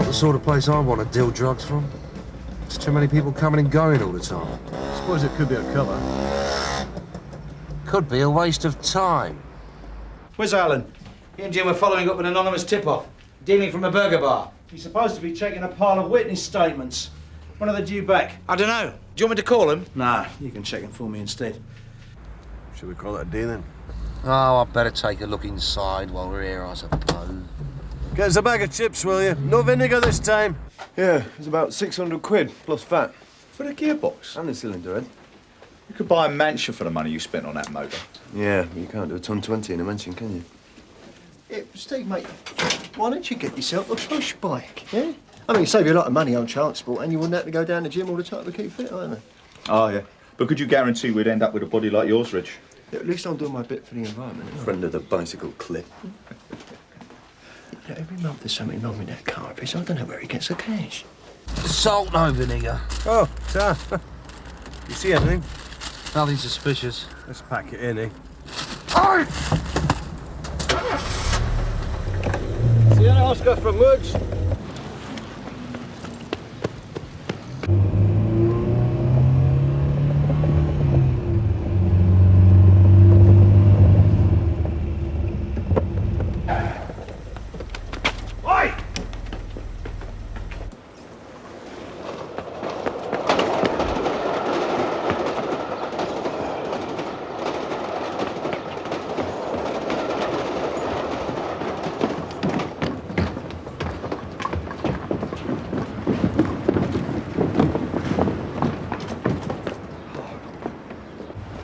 the sort of place I want to deal drugs from. There's too many people coming and going all the time. I suppose it could be a cover. Could be a waste of time. Where's Helen? He and Jim were following up an anonymous tip-off. Dealing from a burger bar. He's supposed to be checking a pile of witness statements. When are they due back? I don't know. Do you want me to call him? Nah, you can check them for me instead. Should we call it a day then? Oh, I'd better take a look inside while we're here, I suppose. Get us a bag of chips, will you? No vinegar this time. Yeah, it's about 600 quid, plus VAT. For the gearbox? And the cylinder head. You could buy a mansion for the money you spent on that motor. Yeah, but you can't do a ton 20 in a mansion, can you? Yeah, Steve, mate, why don't you get yourself a push bike, yeah? I mean, save you a lot of money on transport and you wouldn't have to go down the gym all the time to keep fit, either. Oh, yeah. But could you guarantee we'd end up with a body like yours, Rich? Yeah, at least I'm doing my bit for the environment. Friend of the bicycle clip. Yeah, every month there's something wrong with that car, so I don't know where he gets the cash. Salt, no vinegar. Oh, sir. You see anything? Nothing suspicious. Let's pack it in, eh? See you, Oscar from Woods.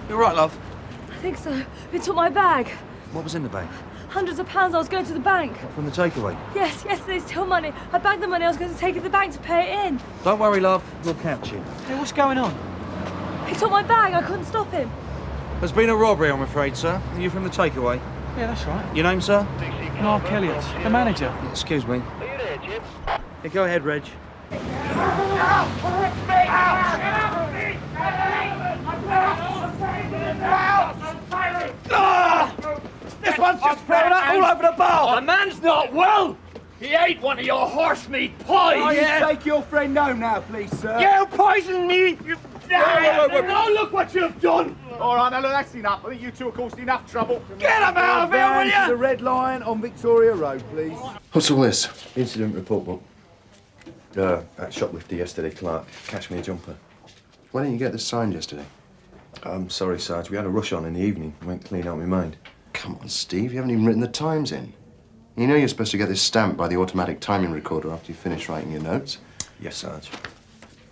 You're right, love. I think so. They took my bag. What was in the bag? Hundreds of pounds. I was going to the bank. From the takeaway? Yes, they stole money. I bagged the money. I was going to take it to the bank to pay it in. Don't worry, love. We'll catch you. Hey, what's going on? He took my bag. I couldn't stop him. There's been a robbery, I'm afraid, sir. Are you from the takeaway? Yeah, that's right. Your name, sir? Mark Elliott, the manager. Excuse me. Are you there, Jim? Yeah, go ahead, Reg. This one's just thrown up all over the bar! The man's not well! He ate one of your horse meat pies! Oh, yeah. Take your friend home now, please, sir. You poisoned me! You... Now look what you've done! All right, now look, that's enough. I think you two have caused enough trouble. Get him out of here, will To the you? Red Lion on Victoria Road, please. What's all this? Incident report book. That shoplifter yesterday, Clark, cashed me a jumper. Why didn't you get this signed yesterday? I'm sorry, Sarge. We had a rush on in the evening. Went clean out my mind. Come on, Steve, you haven't even written the times in. You know you're supposed to get this stamped by the automatic timing recorder after you finish writing your notes. Yes, Sarge.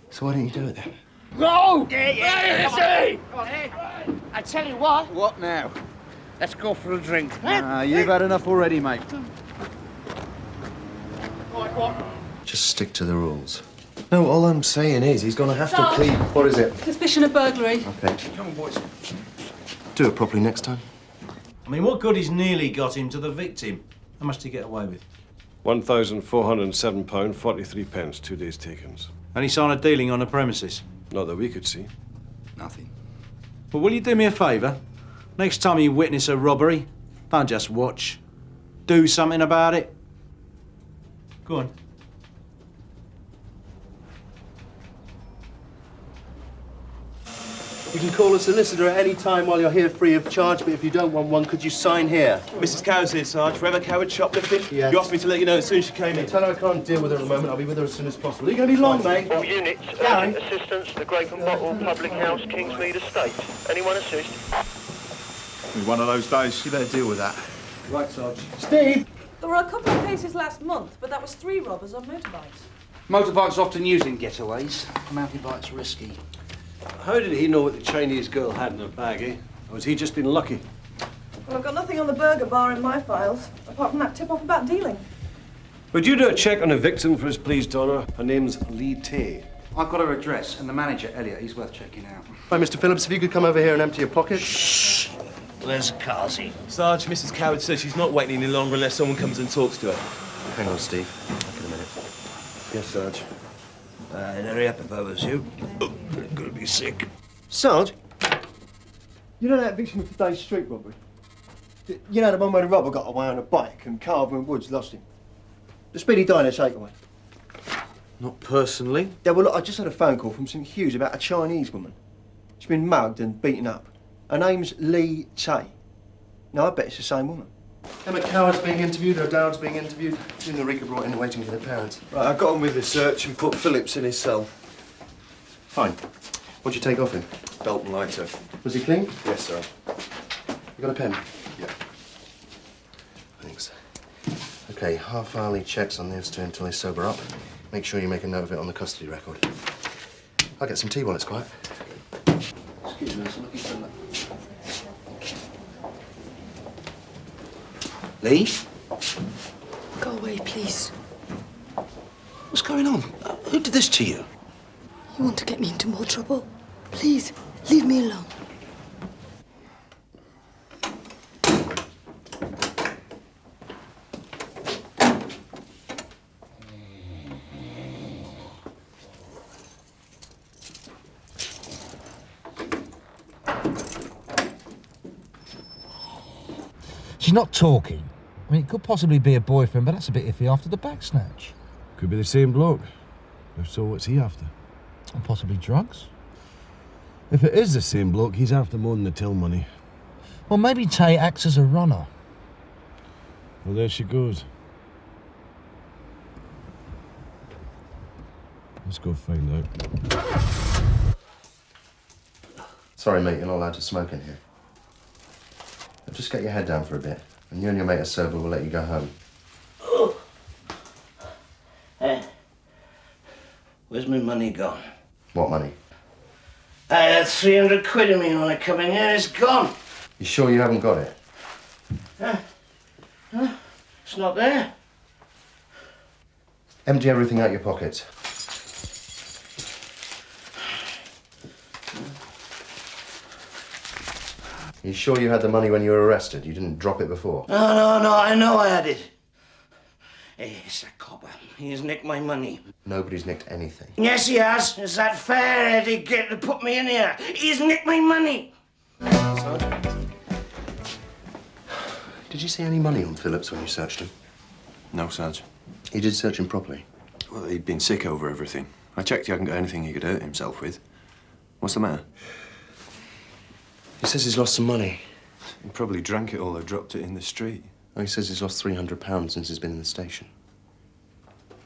So why didn't you do it then? Go! Yeah. I tell you what. What now? Let's go for a drink. You've had enough already, mate. Just stick to the rules. No, all I'm saying is he's gonna have to Sarge. plead. What is it? Suspicion of burglary. Okay. Come on, boys. Do it properly next time. I mean, what good he's nearly got him to the victim? How much did he get away with? £1,407, 43 pence, 2 days takens. Any sign of dealing on the premises? Not that we could see. Nothing. Well, will you do me a favour? Next time you witness a robbery, don't just watch. Do something about it. Go on. You can call a solicitor at any time while you're here free of charge, but if you don't want one, could you sign here? Mrs. Cow's here, Sarge. Forever Coward shoplifting. Yes. You asked me to let you know as soon as she came in. Tell her I can't deal with her at the moment. I'll be with her as soon as possible. Are you going to be long, mate? All units, urgent assistance, the Grape and Bottle Public House, Kingsmead Estate. Anyone assist? One of those days. You better deal with that. Right, Sarge. Steve! There were a couple of cases last month, but that was 3 robbers on motorbikes. Motorbikes often used in getaways. Mountain bikes risky. How did he know what the Chinese girl had in her bag, eh? Or has he just been lucky? Well, I've got nothing on the burger bar in my files, apart from that tip-off about dealing. Would you do a check on a victim for his pleased daughter? Her name's Lee Tay. I've got her address, and the manager, Elliot, he's worth checking out. Right, Mr. Phillips, if you could come over here and empty your pockets. Shh! Where's Carsey? Sarge, Mrs. Coward says she's not waiting any longer unless someone comes and talks to her. Hang on, Steve. Back in a minute. Yes, Sarge. I'd hurry up if I was you. I'm gonna be sick. Sarge, you know that victim of today's street robbery? You know the one where the robber got away on a bike and Carver and Woods lost him? The Speedy Diner takeaway. Not personally. Yeah, well, look, I just had a phone call from St Hugh's about a Chinese woman. She's been mugged and beaten up. Her name's Lee Tay. Now, I bet it's the same woman. Emma Coward's being interviewed, her dad's being interviewed. Soon the Rika brought in waiting for their parents. Right, I got on with the search and put Phillips in his cell. Fine. What'd you take off him? Belt and lighter. Was he clean? Yes, sir. You got a pen? Yeah. Thanks. Okay, half-hourly checks on these two until they sober up. Make sure you make a note of it on the custody record. I'll get some tea while it's quiet. Excuse me, I'm looking for that. Lee? Go away, please. What's going on? Who did this to you? You want to get me into more trouble? Please, leave me alone. She's not talking. I mean, it could possibly be a boyfriend, but that's a bit iffy after the back snatch. Could be the same bloke. If so, what's he after? And possibly drugs. If it is the same bloke, he's after more than the till money. Well, maybe Tay acts as a runner. Well, there she goes. Let's go find out. Sorry, mate, you're not allowed to smoke in here. Now just get your head down for a bit, and you and your mate are sober, we'll let you go home. Oh. Where's my money gone? What money? I had 300 quid in me when I come in here. It's gone. You sure you haven't got it? It's not there. Empty everything out your pockets. You sure you had the money when you were arrested? You didn't drop it before? No, I know I had it. Hey, it's that copper. He has nicked my money. Nobody's nicked anything. Yes, he has. It's that fair he get to put me in here. He's nicked my money. Did you see any money on Phillips when you searched him? No, Sarge. You did search him properly? Well, he'd been sick over everything. I checked he hadn't got anything he could hurt himself with. What's the matter? He says he's lost some money. He probably drank it all or dropped it in the street. Oh, he says he's lost £300 since he's been in the station.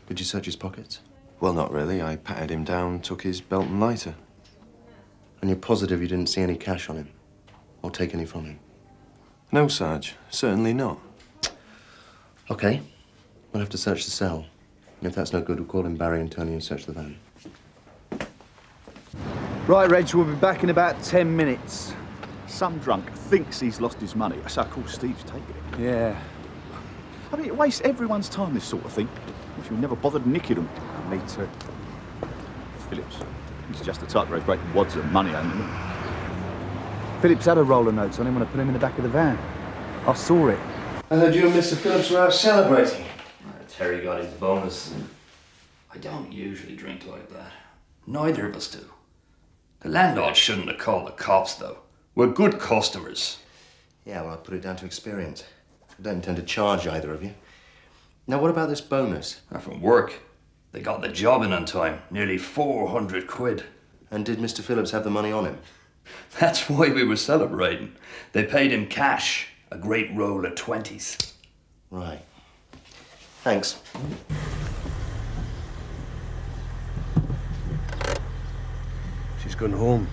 Did you search his pockets? Well, not really. I patted him down, took his belt and lighter. And you're positive you didn't see any cash on him? Or take any from him? No, Sarge. Certainly not. OK. We'll have to search the cell. And if that's no good, we'll call in Barry and Tony and search the van. Right, Reg, we'll be back in about 10 minutes. Some drunk thinks he's lost his money. So, of course, Steve's taking it. Yeah. I mean, it wastes everyone's time, this sort of thing. Wish we never bothered nicking them. Me too. Phillips, he's just the type where he's breaking wads of money, ain't he? Phillips had a roll of notes on him when I put him in the back of the van. I saw it. I heard you and Mr. Phillips were out celebrating. Terry got his bonus. I don't usually drink like that. Neither of us do. The landlord shouldn't have called the cops, though. We're good customers. Yeah, well, I put it down to experience. I don't intend to charge either of you. Now, what about this bonus? From work. They got the job in on time. Nearly 400 quid. And did Mr. Phillips have the money on him? That's why we were celebrating. They paid him cash. A great roll of 20s. Right. Thanks. She's gone home.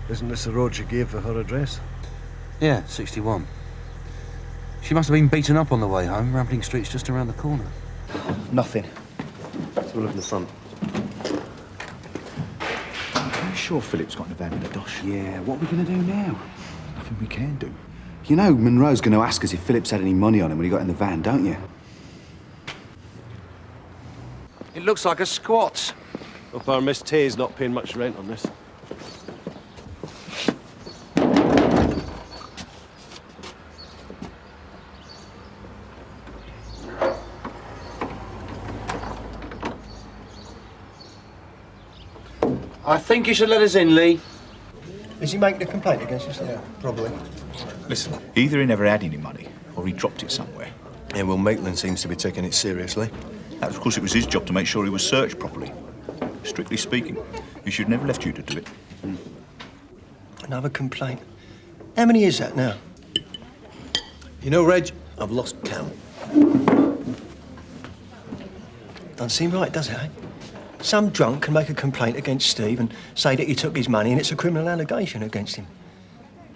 Isn't this the road she gave for her address? Yeah, 61. She must have been beaten up on the way home. Rambling Street's just around the corner. Nothing. Let's have a look in the front. Are you sure Phillips got in the van with the dosh? Yeah, what are we going to do now? Nothing we can do. You know Monroe's going to ask us if Phillips had any money on him when he got in the van, don't you? It looks like a squat. Hope our Miss Tay's not paying much rent on this. I think you should let us in, Lee. Is he making a complaint against us? Yeah, probably. Listen, either he never had any money or he dropped it somewhere. Yeah, well, Maitland seems to be taking it seriously. Of course, it was his job to make sure he was searched properly. Strictly speaking, he should never have left you to do it. Another complaint. How many is that now? You know, Reg, I've lost count. Doesn't seem right, does it, eh? Some drunk can make a complaint against Steve and say that he took his money and it's a criminal allegation against him.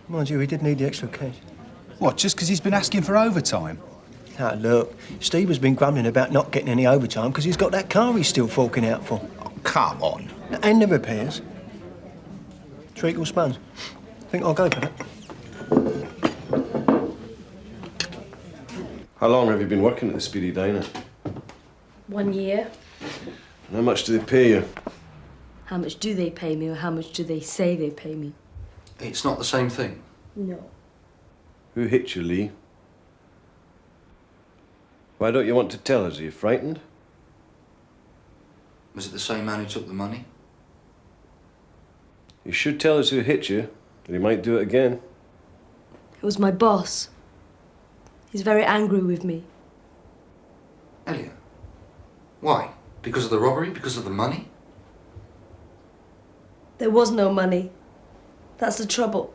Mind you, he did need the extra cash. What, just because he's been asking for overtime? Now, look, Steve has been grumbling about not getting any overtime because he's got that car he's still forking out for. Oh, come on. And the repairs. Treacle sponge. Think I'll go for that. How long have you been working at the Speedy Diner? 1 year. And how much do they pay you? How much do they pay me, or how much do they say they pay me? It's not the same thing. No. Who hit you, Lee? Why don't you want to tell us? Are you frightened? Was it the same man who took the money? You should tell us who hit you, and he might do it again. It was my boss. He's very angry with me. Elliot. Why? Because of the robbery? Because of the money? There was no money. That's the trouble.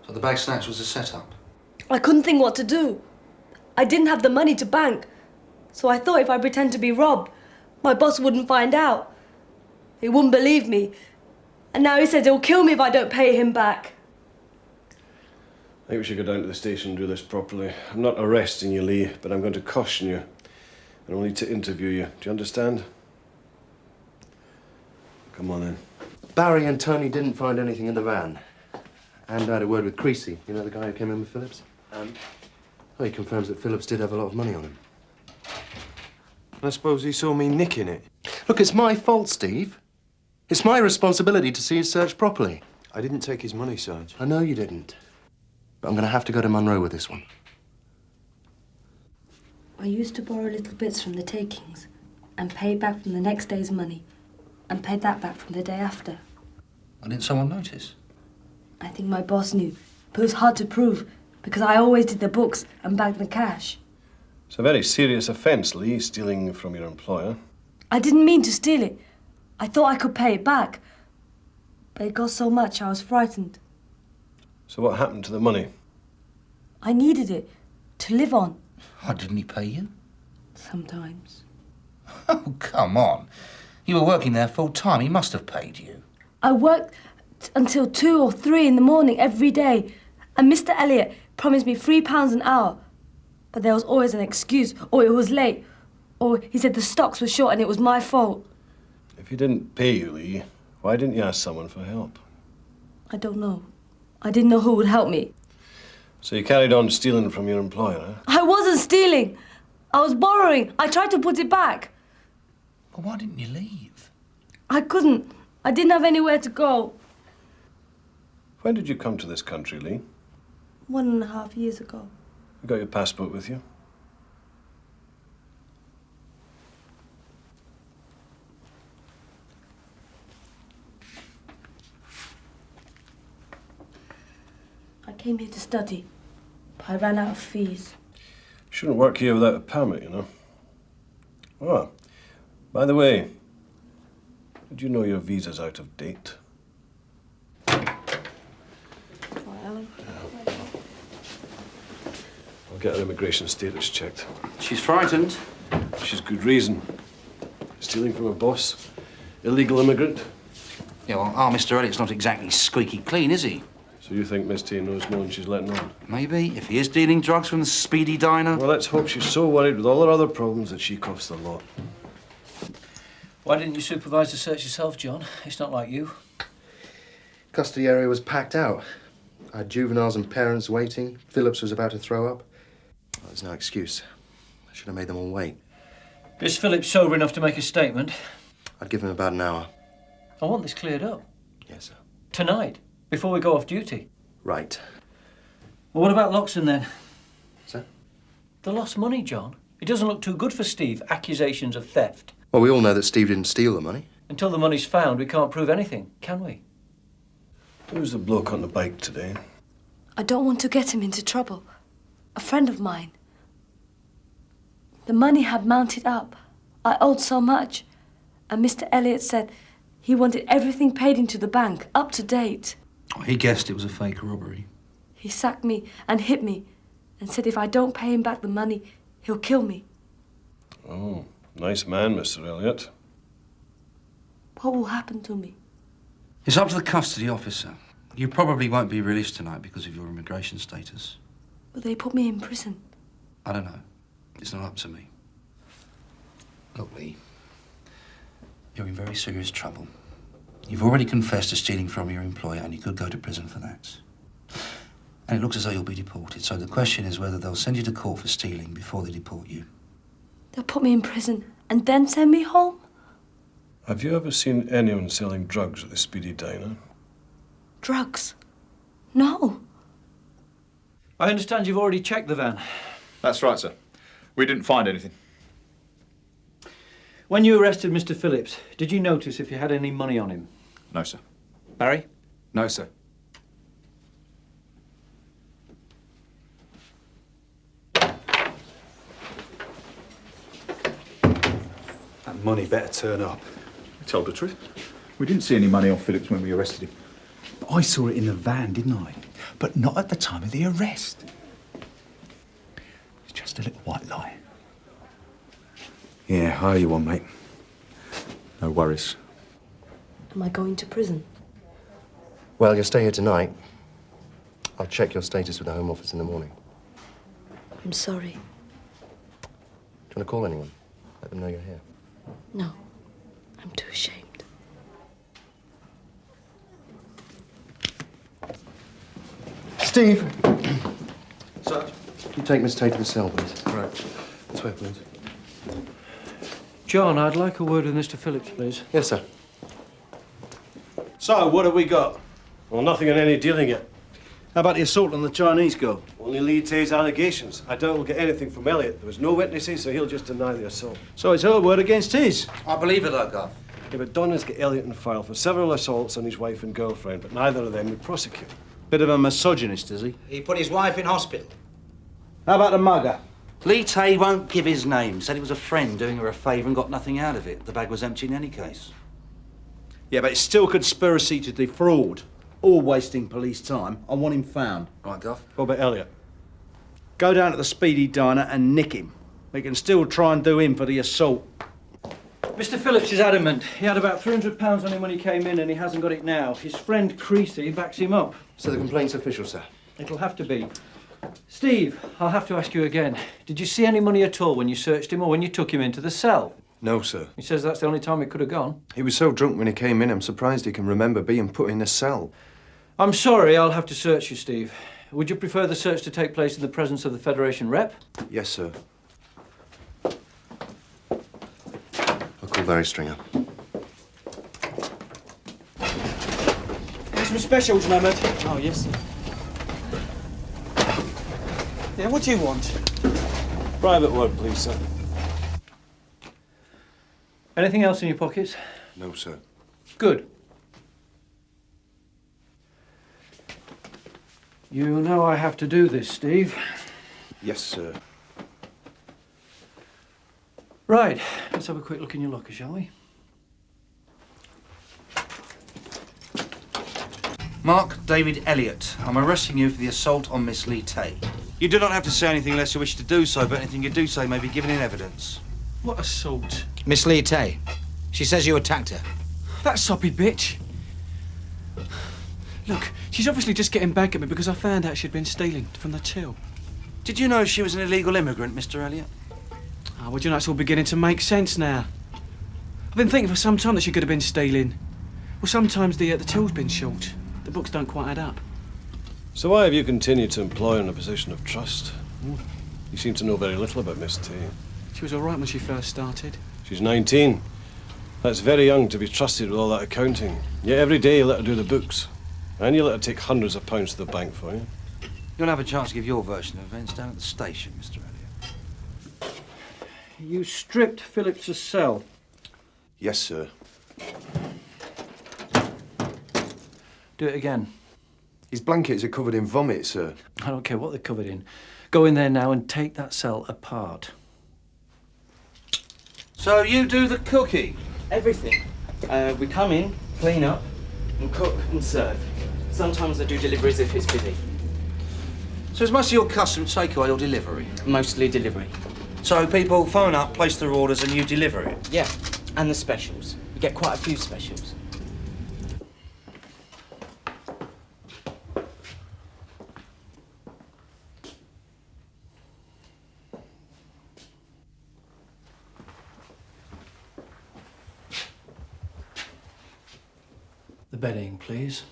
So the bag snatch was a setup? I couldn't think what to do. I didn't have the money to bank. So I thought if I pretend to be robbed, my boss wouldn't find out. He wouldn't believe me. And now he says he'll kill me if I don't pay him back. I think we should go down to the station and do this properly. I'm not arresting you, Lee, but I'm going to caution you. And I'll need to interview you. Do you understand? Come on in. Barry and Tony didn't find anything in the van. And I had a word with Creasy, you know, the guy who came in with Phillips? Well, he confirms that Phillips did have a lot of money on him. I suppose he saw me nicking it. Look, it's my fault, Steve. It's my responsibility to see his search properly. I didn't take his money, Sarge. I know you didn't. But I'm going to have to go to Monroe with this one. I used to borrow little bits from the takings and pay back from the next day's money and pay that back from the day after. Why didn't someone notice? I think my boss knew, but it was hard to prove because I always did the books and bagged the cash. It's a very serious offence, Lee, stealing from your employer. I didn't mean to steal it. I thought I could pay it back. But it got so much I was frightened. So what happened to the money? I needed it to live on. Oh, didn't he pay you? Sometimes. Oh, come on. You were working there full time. He must have paid you. I worked until 2 or 3 in the morning every day. And Mr. Elliot promised me £3 an hour. But there was always an excuse, or it was late, or he said the stocks were short and it was my fault. If he didn't pay you, Lee, why didn't you ask someone for help? I don't know. I didn't know who would help me. So you carried on stealing from your employer, huh? I wasn't stealing. I was borrowing. I tried to put it back. Well, why didn't you leave? I couldn't. I didn't have anywhere to go. When did you come to this country, Lee? 1.5 years ago. You got your passport with you? I came here to study, but I ran out of fees. Shouldn't work here without a permit, you know. Oh, by the way, did you know your visa's out of date? Ellen. I'll get her immigration status checked. She's frightened. She's good reason. Stealing from her boss. Illegal immigrant. Yeah, well, our Mr. Elliot's not exactly squeaky clean, is he? So you think Miss T knows more than she's letting on? Maybe, if he is dealing drugs from the Speedy Diner. Well, let's hope she's so worried with all her other problems that she coughs the lot. Why didn't you supervise the search yourself, John? It's not like you. Custody area was packed out. I had juveniles and parents waiting. Phillips was about to throw up. Well, there's no excuse. I should have made them all wait. Is Phillips sober enough to make a statement? I'd give him about an hour. I want this cleared up. Yes, sir. Tonight, before we go off duty. Right. Well, what about Loxton then? Sir? The lost money, John. It doesn't look too good for Steve. Accusations of theft. Well, we all know that Steve didn't steal the money. Until the money's found, we can't prove anything, can we? Who's the bloke on the bike today? I don't want to get him into trouble. A friend of mine. The money had mounted up. I owed so much. And Mr. Elliot said he wanted everything paid into the bank, up to date. Oh, he guessed it was a fake robbery. He sacked me and hit me and said if I don't pay him back the money, he'll kill me. Oh, nice man, Mr. Elliot. What will happen to me? It's up to the custody officer. You probably won't be released tonight because of your immigration status. Will they put me in prison? I don't know. It's not up to me. Look, Lee, you're in very serious trouble. You've already confessed to stealing from your employer and you could go to prison for that. And it looks as though you'll be deported, so the question is whether they'll send you to court for stealing before they deport you. They'll put me in prison and then send me home? Have you ever seen anyone selling drugs at the Speedy Diner? Drugs? No. I understand you've already checked the van. That's right, sir. We didn't find anything. When you arrested Mr. Phillips, did you notice if you had any money on him? No, sir. Barry? No, sir. That money better turn up. I told the truth. We didn't see any money on Phillips when we arrested him. But I saw it in the van, didn't I? But not at the time of the arrest. It's just a little white lie. Yeah, hire you one, mate. No worries. Am I going to prison? Well, you'll stay here tonight. I'll check your status with the Home Office in the morning. I'm sorry. Do you want to call anyone? Let them know you're here. No. I'm too ashamed. Steve! Sir? You take Miss Tate to the cell, please. Right. This way, please. John, I'd like a word with Mr. Phillips, please. Yes, sir. So, what have we got? Well, nothing on any dealing yet. How about the assault on the Chinese girl? Only Lee Tay's allegations. I doubt we'll get anything from Elliot. There was no witnesses, so he'll just deny the assault. So it's her word against his. I believe it, though, Gov. Yeah, but Donna's got Elliot in file for several assaults on his wife and girlfriend, but neither of them would prosecute. Bit of a misogynist, is he? He put his wife in hospital. How about the mugger? Lee Tay won't give his name. Said it was a friend doing her a favour and got nothing out of it. The bag was empty in any case. Yeah, but it's still conspiracy to defraud. All wasting police time. I want him found. Right, Gov. What about Elliot? Go down to the Speedy Diner and nick him. We can still try and do him for the assault. Mr. Phillips is adamant. He had about £300 on him when he came in and he hasn't got it now. His friend Creasy backs him up. So the complaint's official, sir? It'll have to be. Steve, I'll have to ask you again. Did you see any money at all when you searched him or when you took him into the cell? No, sir. He says that's the only time it could have gone. He was so drunk when he came in, I'm surprised he can remember being put in a cell. I'm sorry, I'll have to search you, Steve. Would you prefer the search to take place in the presence of the Federation rep? Yes, sir. I'll call Barry Stringer. There's some specials, Mehmet. Oh, yes, sir. Yeah, what do you want? Private word, please, sir. Anything else in your pockets? No, sir. Good. You know I have to do this, Steve. Yes, sir. Right, let's have a quick look in your locker, shall we? Mark David Elliot, I'm arresting you for the assault on Miss Lee Tay. You do not have to say anything unless you wish to do so, but anything you do say may be given in evidence. What assault? Miss Lee Tay. She says you attacked her. That soppy bitch. Look, she's obviously just getting back at me because I found out she'd been stealing from the till. Did you know she was an illegal immigrant, Mr. Elliot? Oh, well, you know, it's all beginning to make sense now. I've been thinking for some time that she could have been stealing. Well, sometimes the till's been short. The books don't quite add up. So why have you continued to employ her in a position of trust? You seem to know very little about Miss Tay. She was all right when she first started. She's 19. That's very young to be trusted with all that accounting. Yet every day you let her do the books. And you let her take hundreds of pounds to the bank for you. You'll have a chance to give your version of events down at the station, Mr. Elliot. You stripped Phillips' cell. Yes, sir. Do it again. His blankets are covered in vomit, sir. I don't care what they're covered in. Go in there now and take that cell apart. So you do the cooking? Everything. We come in, clean up, and cook and serve. Sometimes I do deliveries if it's busy. So is most of your custom takeaway or delivery? Mostly delivery. So people phone up, place their orders, and you deliver it? Yeah, and the specials. We get quite a few specials. The bedding, please.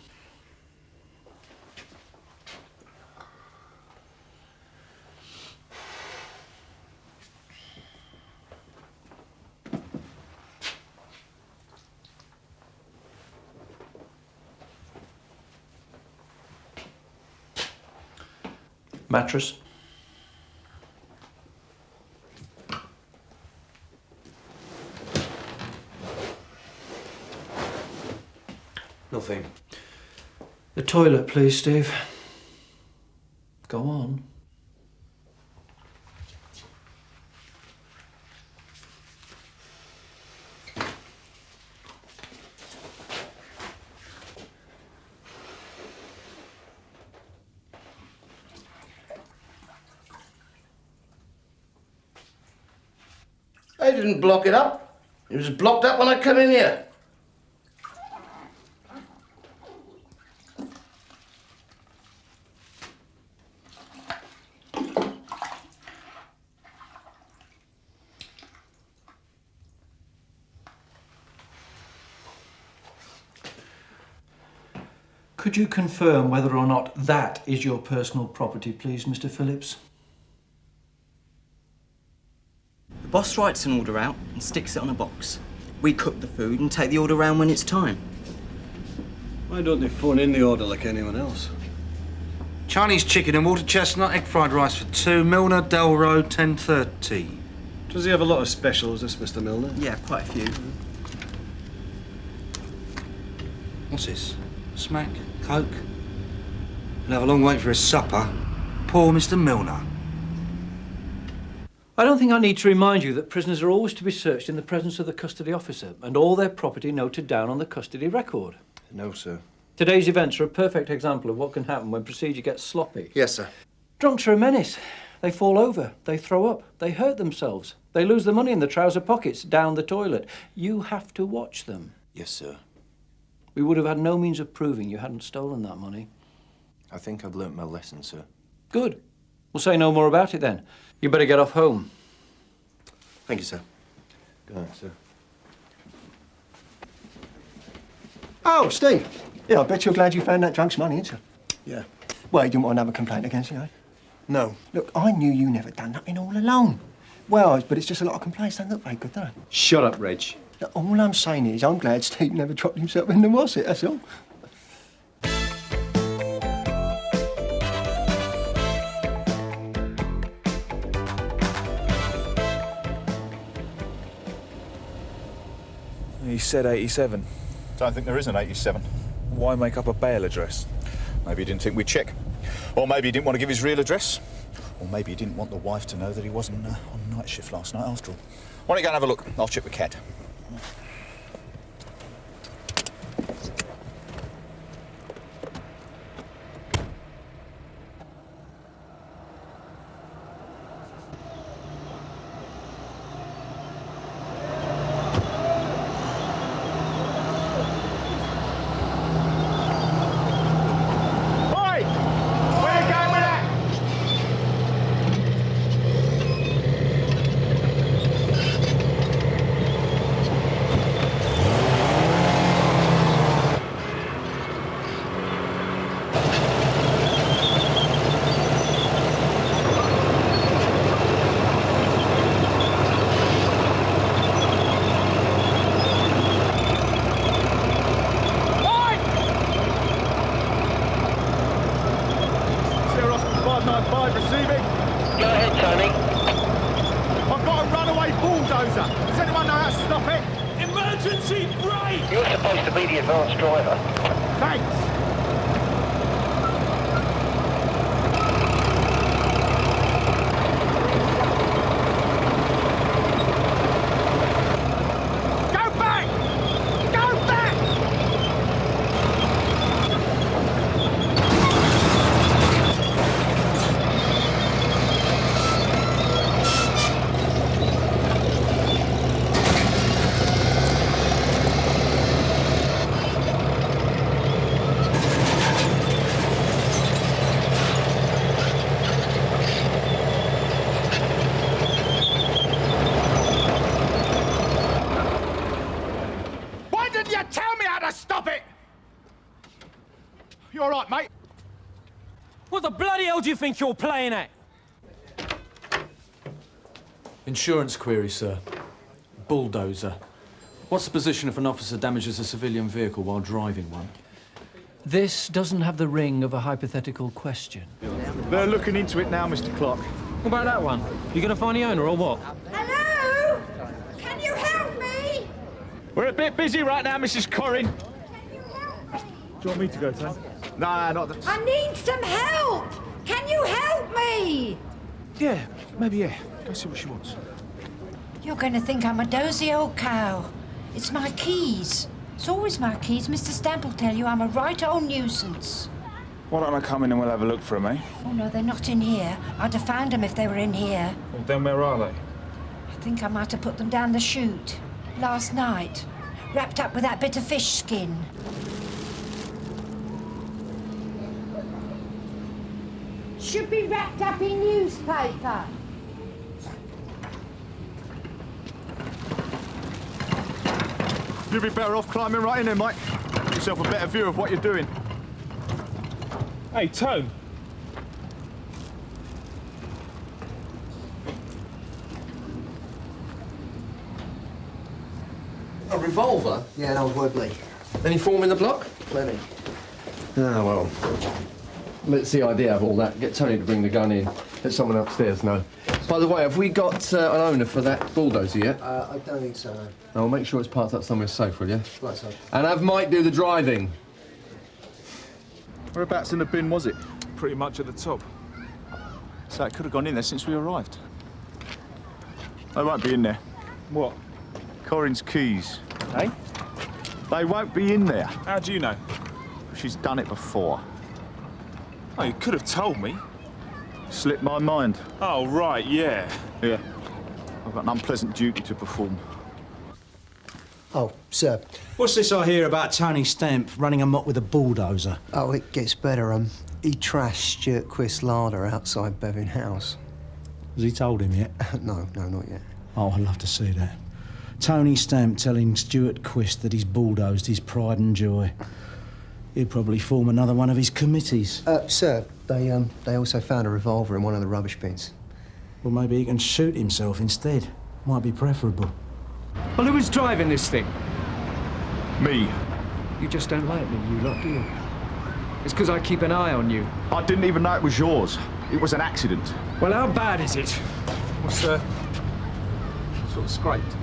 Mattress. Nothing. The toilet, please, Steve. Go on. They didn't block it up. It was blocked up when I come in here. Could you confirm whether or not that is your personal property, please, Mr. Phillips? The boss writes an order out and sticks it on a box. We cook the food and take the order round when it's time. Why don't they phone in the order like anyone else? Chinese chicken and water chestnut, egg fried rice for 2, Milner, Dell Road, 10:30. Does he have a lot of specials, this Mr. Milner? Yeah, quite a few. What's this? Smack? Coke? He'll have a long wait for his supper. Poor Mr. Milner. I don't think I need to remind you that prisoners are always to be searched in the presence of the custody officer and all their property noted down on the custody record. No, sir. Today's events are a perfect example of what can happen when procedure gets sloppy. Yes, sir. Drunks are a menace. They fall over, they throw up, they hurt themselves, they lose the money in the trouser pockets, down the toilet. You have to watch them. Yes, sir. We would have had no means of proving you hadn't stolen that money. I think I've learnt my lesson, sir. Good. We'll say no more about it then. You better get off home. Thank you, sir. Good night, sir. Oh, Steve. Yeah, I bet you're glad you found that drunk's money, ain't you? Yeah. Well, you didn't want to have a complaint against you, eh? No. Look, I knew you never done nothing all alone. Well, but it's just a lot of complaints don't look very good, do they? Shut up, Reg. Look, all I'm saying is I'm glad Steve never dropped himself in the wasset, that's all. He said 87. Don't think there is an 87. Why make up a bail address? Maybe he didn't think we'd check. Or maybe he didn't want to give his real address. Or maybe he didn't want the wife to know that he wasn't on night shift last night after all. Why don't you go and have a look? I'll check with Cat. What the bloody hell do you think you're playing at? Insurance query, sir. Bulldozer. What's the position if an officer damages a civilian vehicle while driving one? This doesn't have the ring of a hypothetical question. They're looking into it now, Mr. Clark. What about that one? You gonna find the owner or what? Hello? Can you help me? We're a bit busy right now, Mrs. Corrin. Do you want me to go, Tom? Nah, not that. I need some help. Can you help me? Yeah, maybe, yeah. Go see what she wants. You're going to think I'm a dozy old cow. It's my keys. It's always my keys. Mr. Stamp will tell you I'm a right old nuisance. Why don't I come in and we'll have a look for 'em, eh? Oh, no, they're not in here. I'd have found them if they were in here. Well, then where are they? I think I might have put them down the chute last night, wrapped up with that bit of fish skin. Should be wrapped up in newspaper. You'd be better off climbing right in there, Mike. Give yourself a better view of what you're doing. Hey, Tone. A revolver? Yeah, an old Webley. Any form in the block? Plenty. Ah, well. Let's the idea of all that. Get Tony to bring the gun in. Let someone upstairs know. By the way, have we got an owner for that bulldozer yet? I don't think so, no. I'll make sure it's parked up somewhere safe, will you? Right, so. And have Mike do the driving. Whereabouts in the bin was it? Pretty much at the top. So it could have gone in there since we arrived. They won't be in there. What? Corrin's keys. Eh? They won't be in there. How do you know? She's done it before. Oh, you could have told me. Slipped my mind. Oh, right, yeah. Yeah. I've got an unpleasant duty to perform. Oh, sir. What's this I hear about Tony Stamp running amok with a bulldozer? Oh, it gets better. He trashed Stuart Quist's larder outside Bevin House. Has he told him yet? No, not yet. Oh, I'd love to see that. Tony Stamp telling Stuart Quist that he's bulldozed his pride and joy. He'd probably form another one of his committees. Sir, they also found a revolver in one of the rubbish bins. Well, maybe he can shoot himself instead. Might be preferable. Well, who was driving this thing? Me. You just don't like me, you lot, do you? It's because I keep an eye on you. I didn't even know it was yours. It was an accident. Well, how bad is it? What's, sort of scraped?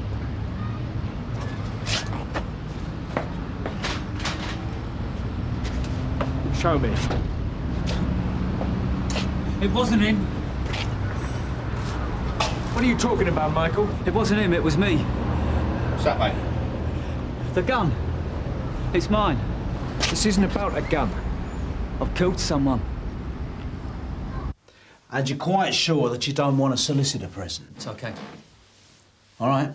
Show me. It wasn't him. What are you talking about, Michael? It wasn't him, it was me. What's that, mate? The gun. It's mine. This isn't about a gun. I've killed someone. And you're quite sure that you don't want a solicitor present? It's okay. All right.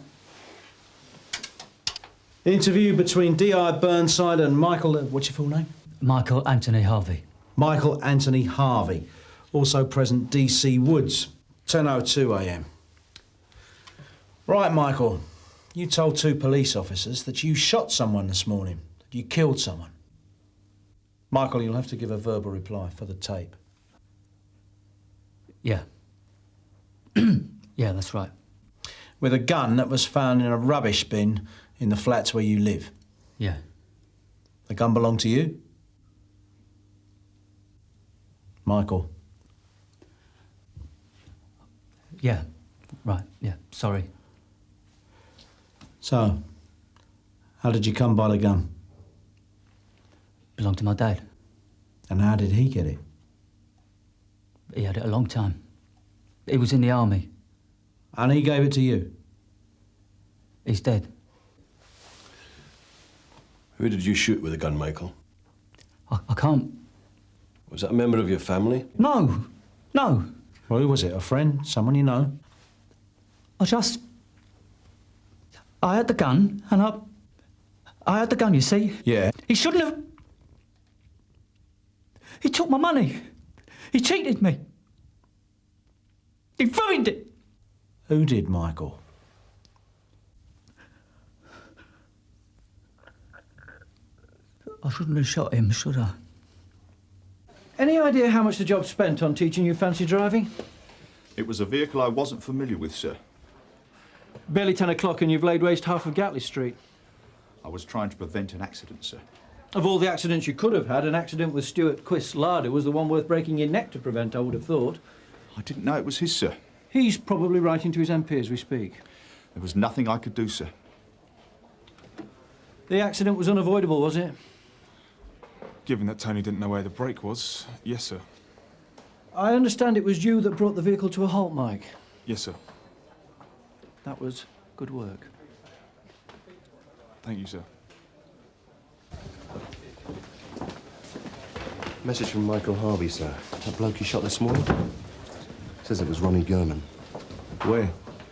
Interview between D.I. Burnside and Michael... what's your full name? Michael Anthony Harvey. Michael Anthony Harvey. Also present D.C. Woods. 10:02 a.m. Right, Michael. You told 2 police officers that you shot someone this morning. That you killed someone. Michael, you'll have to give a verbal reply for the tape. Yeah. Yeah, that's right. With a gun that was found in a rubbish bin in the flats where you live. Yeah. The gun belonged to you? Michael. Yeah. Right, yeah. Sorry. So, how did you come by the gun? Belonged to my dad. And how did he get it? He had it a long time. He was in the army. And he gave it to you? He's dead. Who did you shoot with a gun, Michael? I can't... Was that a member of your family? No! No! Well, who was it? A friend? Someone you know? I had the gun, and I had the gun, you see? Yeah. He shouldn't have... He took my money. He cheated me. He ruined it. Who did, Michael? I shouldn't have shot him, should I? Any idea how much the job spent on teaching you fancy driving? It was a vehicle I wasn't familiar with, sir. Barely 10 o'clock and you've laid waste half of Gatley Street. I was trying to prevent an accident, sir. Of all the accidents you could have had, an accident with Stuart Quist's larder was the one worth breaking your neck to prevent, I would have thought. I didn't know it was his, sir. He's probably writing to his MP as we speak. There was nothing I could do, sir. The accident was unavoidable, was it? Given that Tony didn't know where the brake was, yes, sir. I understand it was you that brought the vehicle to a halt, Mike. Yes, sir. That was good work. Thank you, sir. Message from Michael Harvey, sir. That bloke you shot this morning? Says it was Ronnie Gurman. Where?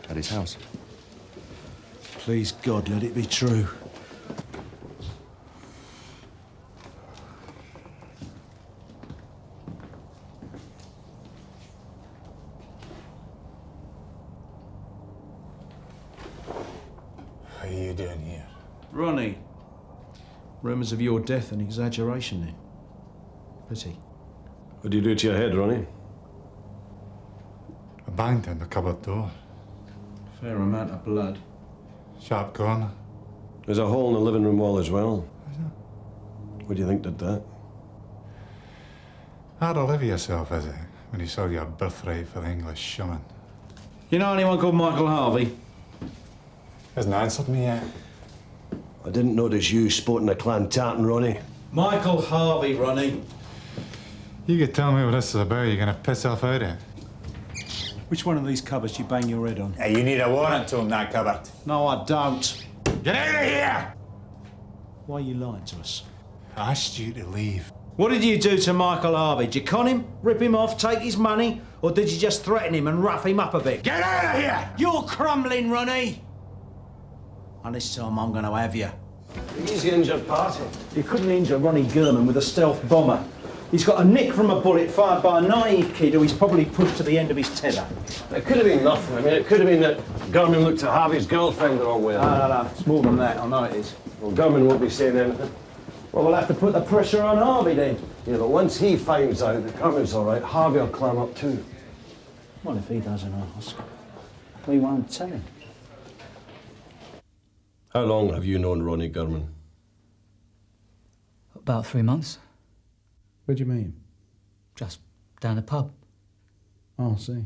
At his house. Please, God, let it be true. What are you doing here? Ronnie. Rumours of your death an exaggeration, then. Pity. What do you do to your head, Ronnie? I banged on the cupboard door. Fair amount of blood. Sharp corner. There's a hole in the living room wall as well. What do you think did that? Hard to live yourself, is it, when you sold your birthright for the English shaman? You know anyone called Michael Harvey? Hasn't answered me yet. I didn't notice you sporting a clan tartan, Ronnie. Michael Harvey, Ronnie. You could tell me what this is about, you're gonna piss off out it. Which one of these cupboards you bang your head on? Hey, you need a warrant to own that cupboard. No, I don't. Get out of here! Why are you lying to us? I asked you to leave. What did you do to Michael Harvey? Did you con him, rip him off, take his money, or did you just threaten him and rough him up a bit? Get out of here! You're crumbling, Ronnie! And this time I'm going to have you. He's the injured party. You couldn't injure Ronnie Gurman with a stealth bomber. He's got a nick from a bullet fired by a naive kid who he's probably pushed to the end of his tether. It could have been nothing. I mean, it could have been that Gurman looked at Harvey's girlfriend the wrong way. No. It's more than that. I know it is. Well, Gurman won't be saying anything. Well, we'll have to put the pressure on Harvey then. Yeah, but once he finds out that Gurman's all right, Harvey will clam up too. Well, if he doesn't ask, we won't tell him. How long have you known Ronnie Gurman? About 3 months. Where do you mean? Just down the pub. Oh, I see.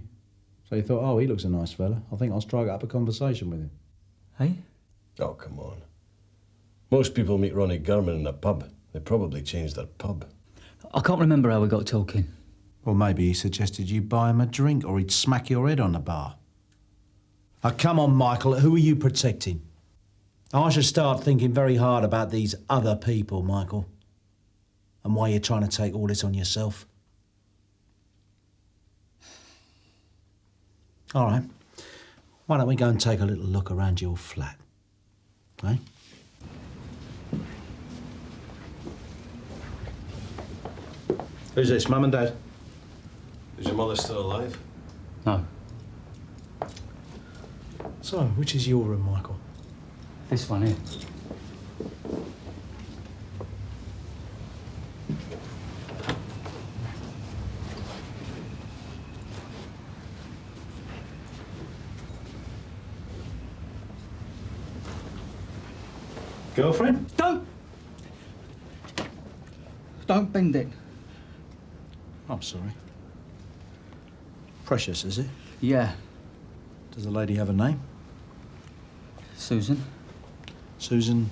So you thought, oh, he looks a nice fella. I think I'll strike up a conversation with him. Hey? Oh, come on. Most people meet Ronnie Gurman in a pub. They probably changed their pub. I can't remember how we got talking. Well, maybe he suggested you buy him a drink or he'd smack your head on the bar. Now, come on, Michael, who are you protecting? I should start thinking very hard about these other people, Michael. And why you're trying to take all this on yourself. All right. Why don't we go and take a little look around your flat? Eh? Who's this, Mum and Dad? Is your mother still alive? No. So, which is your room, Michael? This one here. Girlfriend? Don't bend it. I'm sorry. Precious, is it? Yeah. Does the lady have a name? Susan. Susan?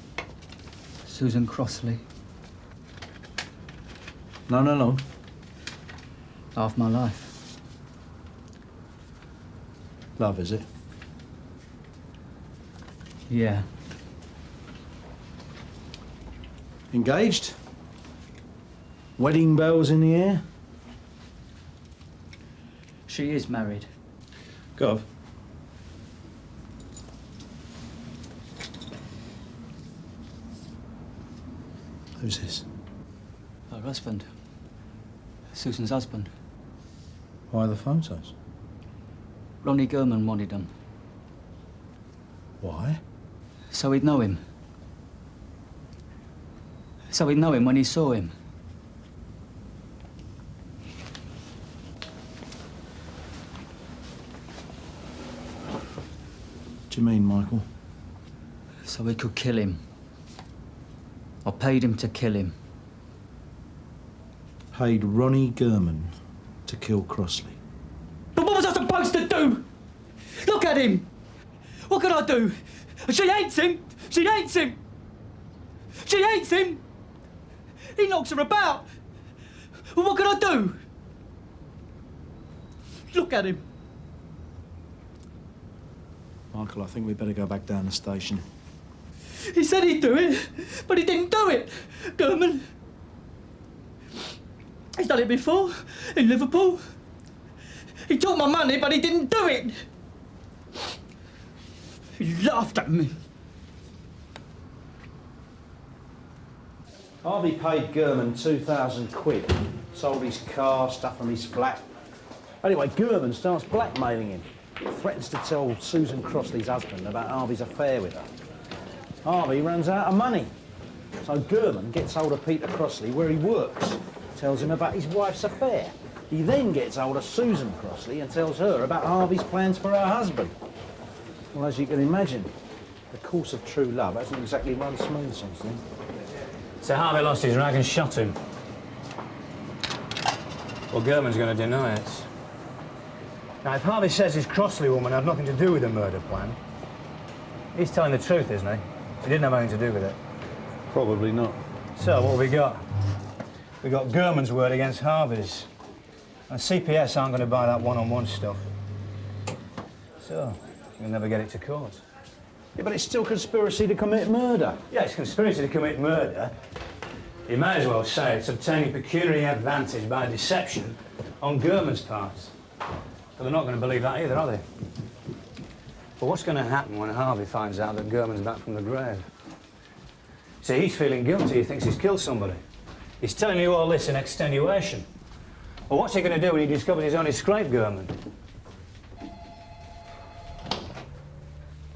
Susan Crossley. No. Half my life. Love, is it? Yeah. Engaged? Wedding bells in the air? She is married. Gov. Who's this? Her husband. Susan's husband. Why the photos? Ronnie Gurman wanted them. Why? So he'd know him. So he'd know him when he saw him. do you mean, Michael? So we could kill him. I paid him to kill him. Paid Ronnie Gurman to kill Crossley. But what was I supposed to do? Look at him! What could I do? She hates him! She hates him! She hates him! He knocks her about! What could I do? Look at him! Michael, I think we'd better go back down the station. He said he'd do it, but he didn't do it, Gurman. He's done it before, in Liverpool. He took my money, but he didn't do it. He laughed at me. Harvey paid Gurman 2,000 quid. Sold his car, stuff from his flat. Anyway, Gurman starts blackmailing him. Threatens to tell Susan Crossley's husband about Harvey's affair with her. Harvey runs out of money. So Gurman gets hold of Peter Crossley where he works. Tells him about his wife's affair. He then gets hold of Susan Crossley and tells her about Harvey's plans for her husband. Well, as you can imagine, the course of true love hasn't exactly run smooth since then. So Harvey lost his rag and shot him. Well, Gurman's going to deny it. Now, if Harvey says his Crossley woman had nothing to do with the murder plan, he's telling the truth, isn't he? He didn't have anything to do with it. Probably not. So, what have we got? We got Gurman's word against Harvey's. And CPS aren't going to buy that one-on-one stuff. So, we'll never get it to court. Yeah, but it's still conspiracy to commit murder. Yeah, it's conspiracy to commit murder. You may as well say it's obtaining pecuniary advantage by deception on Gurman's part. But they're not going to believe that either, are they? But what's going to happen when Harvey finds out that Gurman's back from the grave? See, he's feeling guilty. He thinks he's killed somebody. He's telling you all this in extenuation. Well, what's he going to do when he discovers he's only scraped Gurman?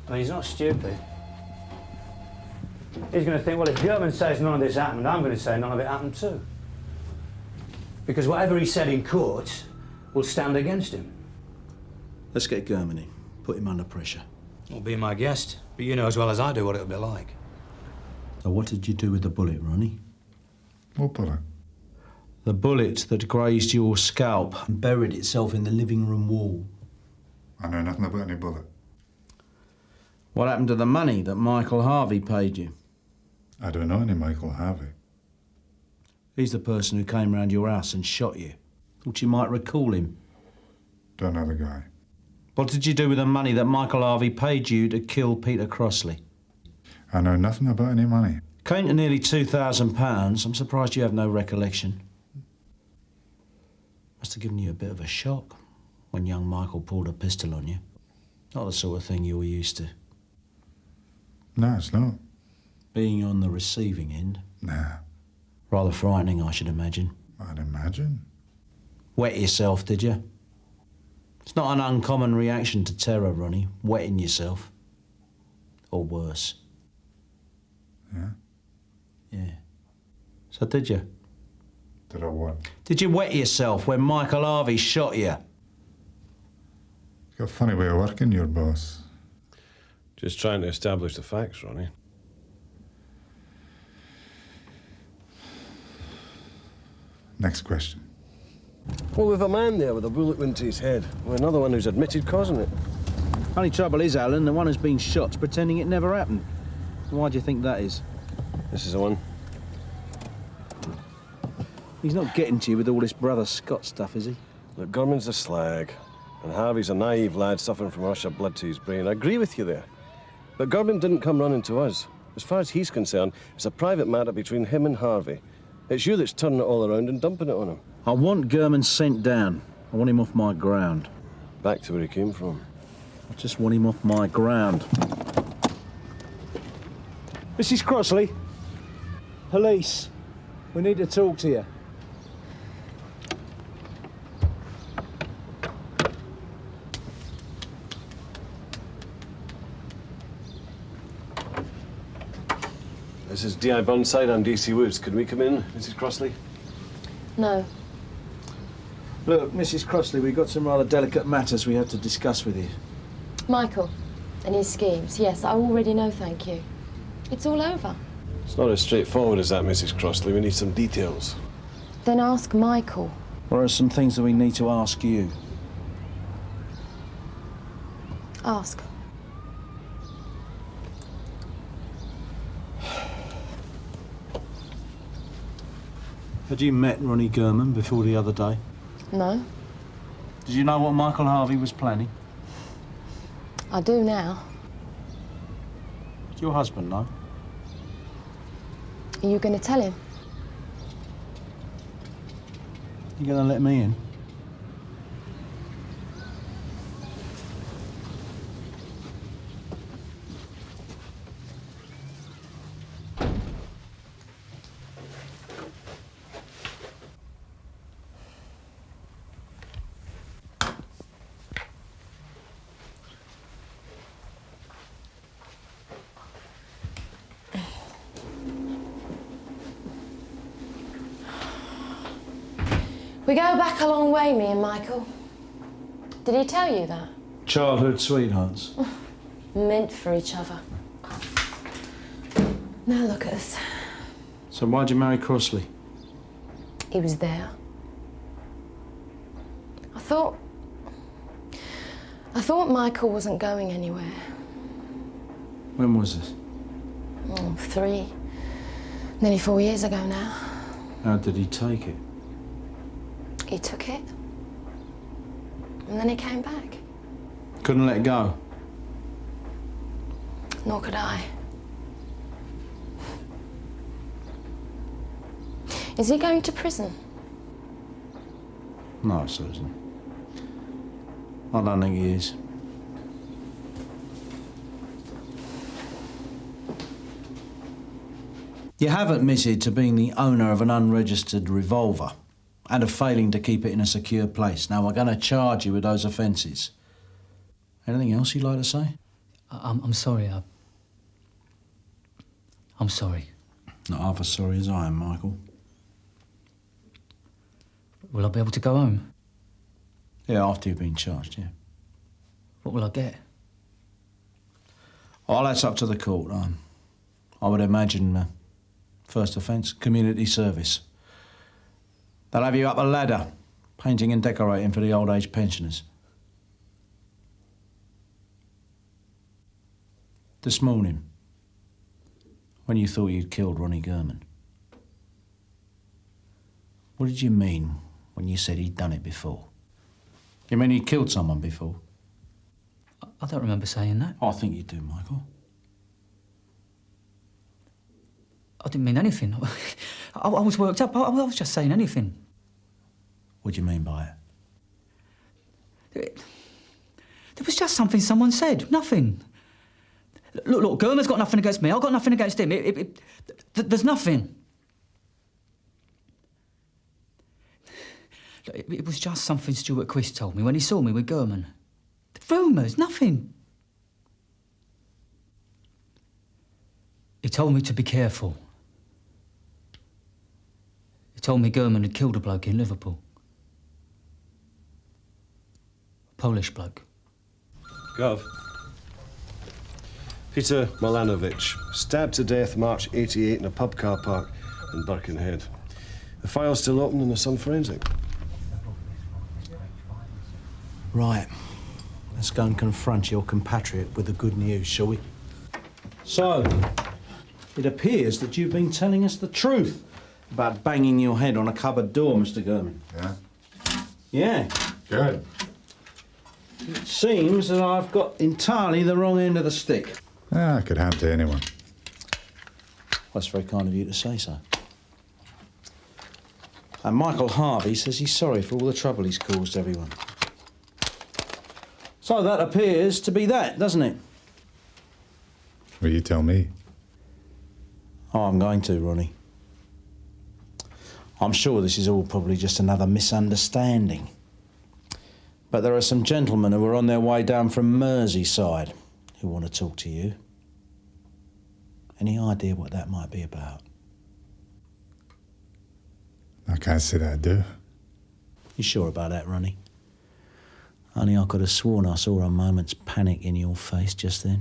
I mean, he's not stupid. He's going to think, well, if Gurman says none of this happened, I'm going to say none of it happened too. Because whatever he said in court will stand against him. Let's get Gurman in. Put him under pressure. Well, be my guest. But you know as well as I do what it'll be like. So what did you do with the bullet, Ronnie? What bullet? The bullet that grazed your scalp and buried itself in the living room wall. I know nothing about any bullet. What happened to the money that Michael Harvey paid you? I don't know any Michael Harvey. He's the person who came round your house and shot you. Thought you might recall him. Don't know the guy. What did you do with the money that Michael Harvey paid you to kill Peter Crossley? I know nothing about any money. Came to nearly £2,000. I'm surprised you have no recollection. Must have given you a bit of a shock when young Michael pulled a pistol on you. Not the sort of thing you were used to. No, it's not. Being on the receiving end? Nah. Rather frightening, I should imagine. I'd imagine. Wet yourself, did you? It's not an uncommon reaction to terror, Ronnie. Wetting yourself. Or worse. Yeah? Yeah. So did you? Did I what? Did you wet yourself when Michael Harvey shot you? You've got a funny way of working, your boss. Just trying to establish the facts, Ronnie. Next question. Well, we've a man there with a bullet into his head. With another one who's admitted causing it. Only trouble is, Alan, the one who's been shot's pretending it never happened. Why do you think that is? This is the one. He's not getting to you with all this Brother Scott stuff, is he? Look, Gurman's a slag. And Harvey's a naive lad suffering from rush of blood to his brain. I agree with you there. But Gurman didn't come running to us. As far as he's concerned, it's a private matter between him and Harvey. It's you that's turning it all around and dumping it on him. I want Gurman sent down. I want him off my ground. Back to where he came from. I just want him off my ground. Mrs. Crossley. Police. We need to talk to you. This is D.I. Burnside. I'm D.C. Woods. Could we come in, Mrs. Crossley? No. Look, Mrs. Crossley, we've got some rather delicate matters we have to discuss with you. Michael, And his schemes, yes, I already know, thank you. It's all over. It's not as straightforward as that, Mrs. Crossley. We need some details. Then ask Michael. There are some things that we need to ask you. Ask. Had you met Ronnie Gurman before the other day? No, Did you know what Michael Harvey was planning? I do now. Did your husband know? Are you going to tell him? You gonna let me in? We go back a long way, me and Michael. Did he tell you that? Childhood sweethearts. Meant for each other. Now look at us. So why'd you marry Crossley? He was there. I thought Michael wasn't going anywhere. When was this? Oh, nearly 4 years ago now. How did he take it? He took it. And then he came back. Couldn't let go. Nor could I. Is he going to prison? No, Susan. I don't think he is. You have admitted to being the owner of an unregistered revolver and of failing to keep it in a secure place. Now, we're going to charge you with those offences. Anything else you'd like to say? I'm sorry. I'm sorry. Not half as sorry as I am, Michael. Will I be able to go home? Yeah, after you've been charged, yeah. What will I get? Oh, that's up to the court. I would imagine first offence, community service. They'll have you up a ladder, painting and decorating for the old age pensioners. This morning, when you thought you'd killed Ronnie Gurman, what did you mean when you said he'd done it before? You mean he'd killed someone before? I don't remember saying that. I think you do, Michael. I didn't mean anything. I was worked up. I was just saying anything. What do you mean by it? There was just something someone said. Nothing. Look, Gurman's got nothing against me. I've got nothing against him. There's nothing. It was just something Stuart Quist told me when he saw me with Gurman. Rumours, nothing. He told me to be careful. He told me Gurman had killed a bloke in Liverpool. A Polish bloke. Gov. Peter Milanovic, stabbed to death March 88 in a pub car park in Birkenhead. The file's still open and there's some forensic. Right. Let's go and confront your compatriot with the good news, shall we? So, it appears that you've been telling us the truth about banging your head on a cupboard door, Mr. Gurman. Yeah? Yeah. Good. It seems that I've got entirely the wrong end of the stick. Ah, it could happen to anyone. Well, that's very kind of you to say so. And Michael Harvey says he's sorry for all the trouble he's caused everyone. So that appears to be that, doesn't it? Well, you tell me. Oh, I'm going to, Ronnie. I'm sure this is all probably just another misunderstanding. But there are some gentlemen who are on their way down from Merseyside who want to talk to you. Any idea what that might be about? I can't say that I do. You sure about that, Ronnie? Only I could have sworn I saw a moment's panic in your face just then.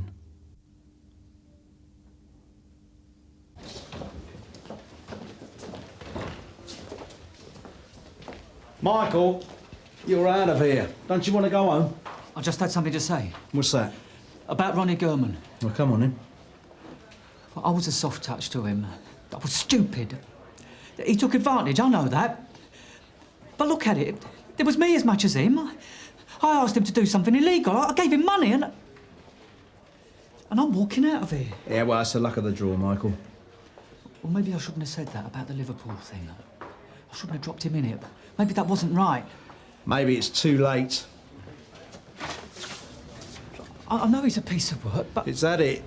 Michael, you're out of here. Don't you want to go home? I just had something to say. What's that? About Ronnie Gurman. Well, come on then. I was a soft touch to him. I was stupid. He took advantage, I know that. But look at it. It was me as much as him. I asked him to do something illegal. I gave him money and I'm walking out of here. Yeah, well, that's the luck of the draw, Michael. Well, maybe I shouldn't have said that about the Liverpool thing. I shouldn't have dropped him in it. Maybe that wasn't right. Maybe it's too late. I know he's a piece of work, but... Is that it?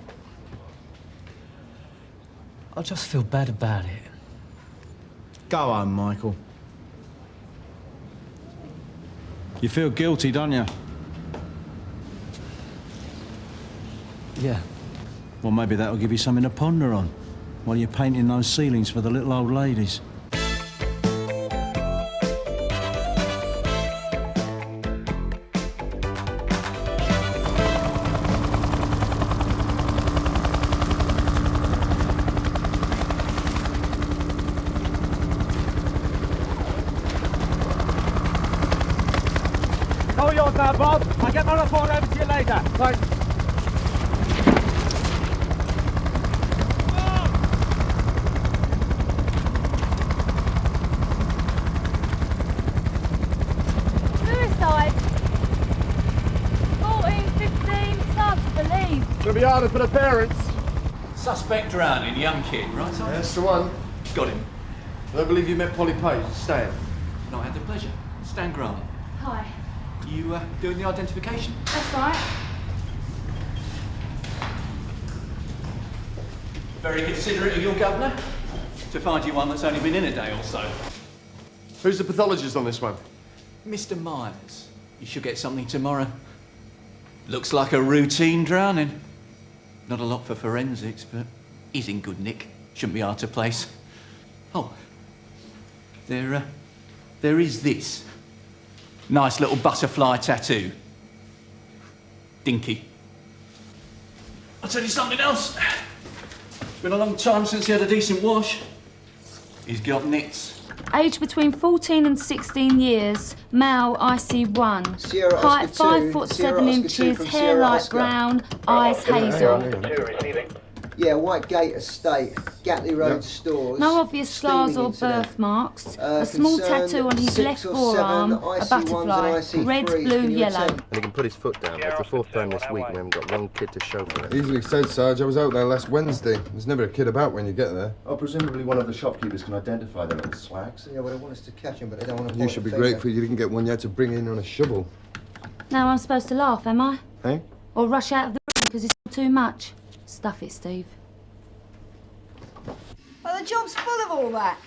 I just feel bad about it. Go home, Michael. You feel guilty, don't you? Yeah. Well, maybe that'll give you something to ponder on while you're painting those ceilings for the little old ladies. All yours now, Bob. I'll get my report over to you later. Thanks. Suicide. 14, 15, it's hard to believe. It'll be harder for the parents. Suspect drowning, young kid, right? Yeah, that's the one. Got him. I don't believe you met Polly Page. Stan. Not had the pleasure. Stan Grant. Hi. You doing the identification? That's right. Very considerate of your governor to find you one that's only been in a day or so. Who's the pathologist on this one? Mr. Myers. You should get something tomorrow. Looks like a routine drowning. Not a lot for forensics, but he's in good nick. Shouldn't be hard to place. Oh, there is this. Nice little butterfly tattoo. Dinky. I'll tell you something else. It's been a long time since he had a decent wash. He's got nits. Age between 14 and 16 years. Male, IC1. Sierra Height Oscar 5 2, foot Sierra 7 Oscar 2 inches. from Hair Sierra light Oscar. brown. Eyes hazel. Yeah, Whitegate Estate, Gatley Road stores. No obvious scars steaming or incident. birthmarks. A small Concerned tattoo on his 6 left or 7 forearm. A IC1s butterfly. and IC3s. Red, Can blue, you yellow. attend? And he can put his foot down. It's the fourth time this week we haven't got one kid to show for it. Easily said, Sarge. I was out there last Wednesday. There's never a kid about when you get there. Oh, presumably one of the shopkeepers can identify the little swags. Yeah, well, they want us to catch him, but they don't want to. You should be grateful you didn't get one you had to bring in on a shovel. Now I'm supposed to laugh, am I? Eh? Or rush out of the room because it's too much? Stuff it, Steve. Well, the job's full of all that.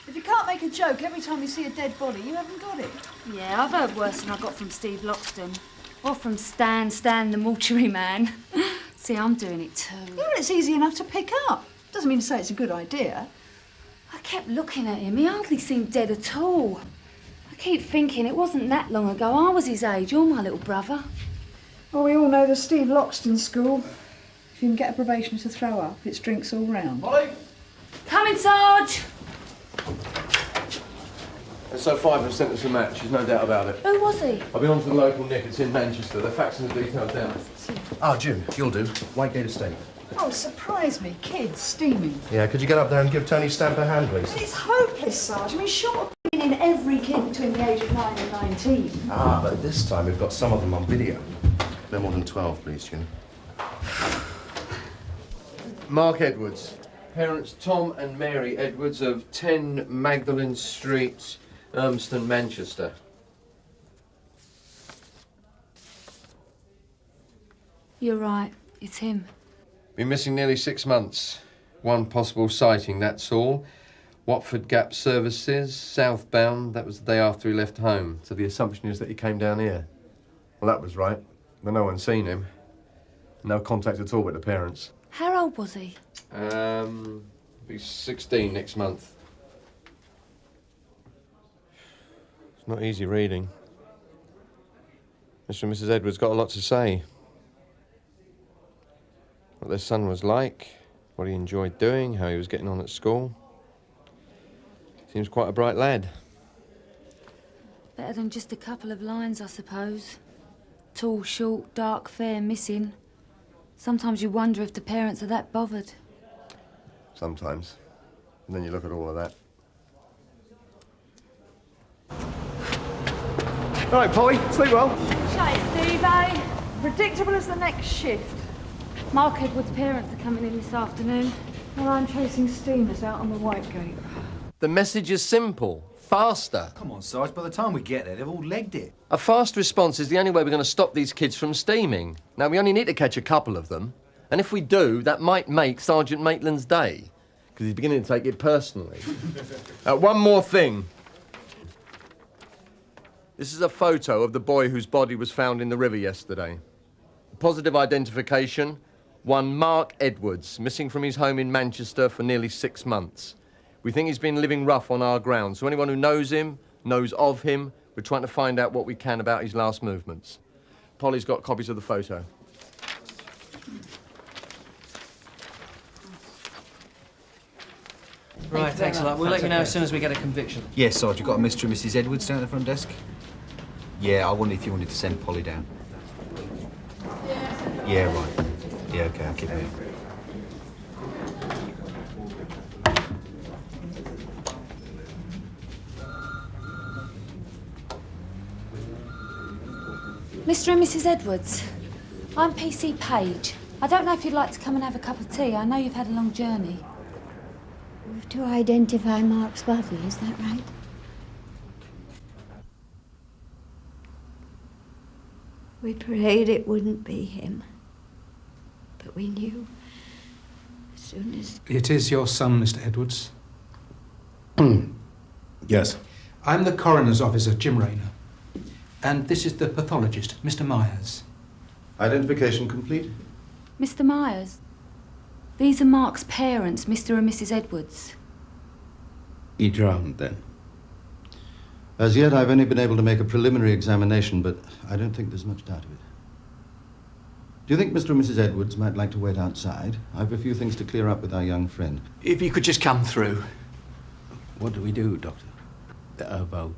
If you can't make a joke every time you see a dead body, you haven't got it. Yeah, I've heard worse than I got from Steve Loxton. Or from Stan the mortuary man. See, I'm doing it too. Yeah, it's easy enough to pick up. Doesn't mean to say it's a good idea. I kept looking at him. He hardly seemed dead at all. I keep thinking it wasn't that long ago I was his age. You're my little brother. Well, we all know the Steve Loxton school. If you can get a probationer to throw up, it's drinks all round. Molly! Coming, Sarge! And so 5 have sent us a match, there's no doubt about it. Who was he? I've been on to the local Nick, it's in Manchester. They're faxing the details down. Oh, June, you'll do. Whitegate Estate. Oh, surprise me. Kids steaming. Yeah, could you get up there and give Tony Stamp a hand, please? It's hopeless, Sarge. I mean, short of bringing in every kid between the age of 9 and 19. Ah, but this time we've got some of them on video. No more than 12, please, June. Mark Edwards. Parents Tom and Mary Edwards of 10 Magdalen Street, Urmston, Manchester. You're right. It's him. Been missing nearly 6 months. One possible sighting, that's all. Watford Gap Services, southbound. That was the day after he left home. So the assumption is that he came down here. Well, that was right. But no one's seen him. No contact at all with the parents. How old was he? Be 16 next month. It's not easy reading. Mr. and Mrs. Edwards got a lot to say. What their son was like, what he enjoyed doing, how he was getting on at school. Seems quite a bright lad. Better than just a couple of lines, I suppose. Tall, short, dark, fair, missing. Sometimes you wonder if the parents are that bothered. Sometimes. And then you look at all of that. All right, Polly, sleep well. Shut it, Steve, eh? Predictable as the next shift. Mark Edwards' parents are coming in this afternoon. Well, I'm chasing steamers out on the Whitegate. The message is simple. Faster. Come on, Sarge, by the time we get there, they've all legged it. A fast response is the only way we're going to stop these kids from steaming. Now, we only need to catch a couple of them. And if we do, that might make Sergeant Maitland's day. Because he's beginning to take it personally. One more thing. This is a photo of the boy whose body was found in the river yesterday. Positive identification, one Mark Edwards, missing from his home in Manchester for nearly 6 months. We think he's been living rough on our ground, so anyone who knows him, knows of him, we're trying to find out what we can about his last movements. Polly's got copies of the photo. Right, thanks a lot. We'll let you know as soon as we get a conviction. Yes, Sarge, you've got a Mr. and Mrs. Edwards down at the front desk? Yeah, I wondered if you wanted to send Polly down. Yeah, right. Yeah, OK, I'll keep it in. Mr. and Mrs. Edwards, I'm PC Page. I don't know if you'd like to come and have a cup of tea. I know you've had a long journey. We've to identify Mark's body, is that right? We prayed it wouldn't be him. But we knew as soon as... It is your son, Mr. Edwards. Yes. I'm the coroner's officer, Jim Rayner. And this is the pathologist, Mr. Myers. Identification complete? Mr. Myers, these are Mark's parents, Mr. and Mrs. Edwards. He drowned then? As yet, I've only been able to make a preliminary examination, but I don't think there's much doubt of it. Do you think Mr. and Mrs. Edwards might like to wait outside? I've a few things to clear up with our young friend. If you could just come through. What do we do, Doctor? About,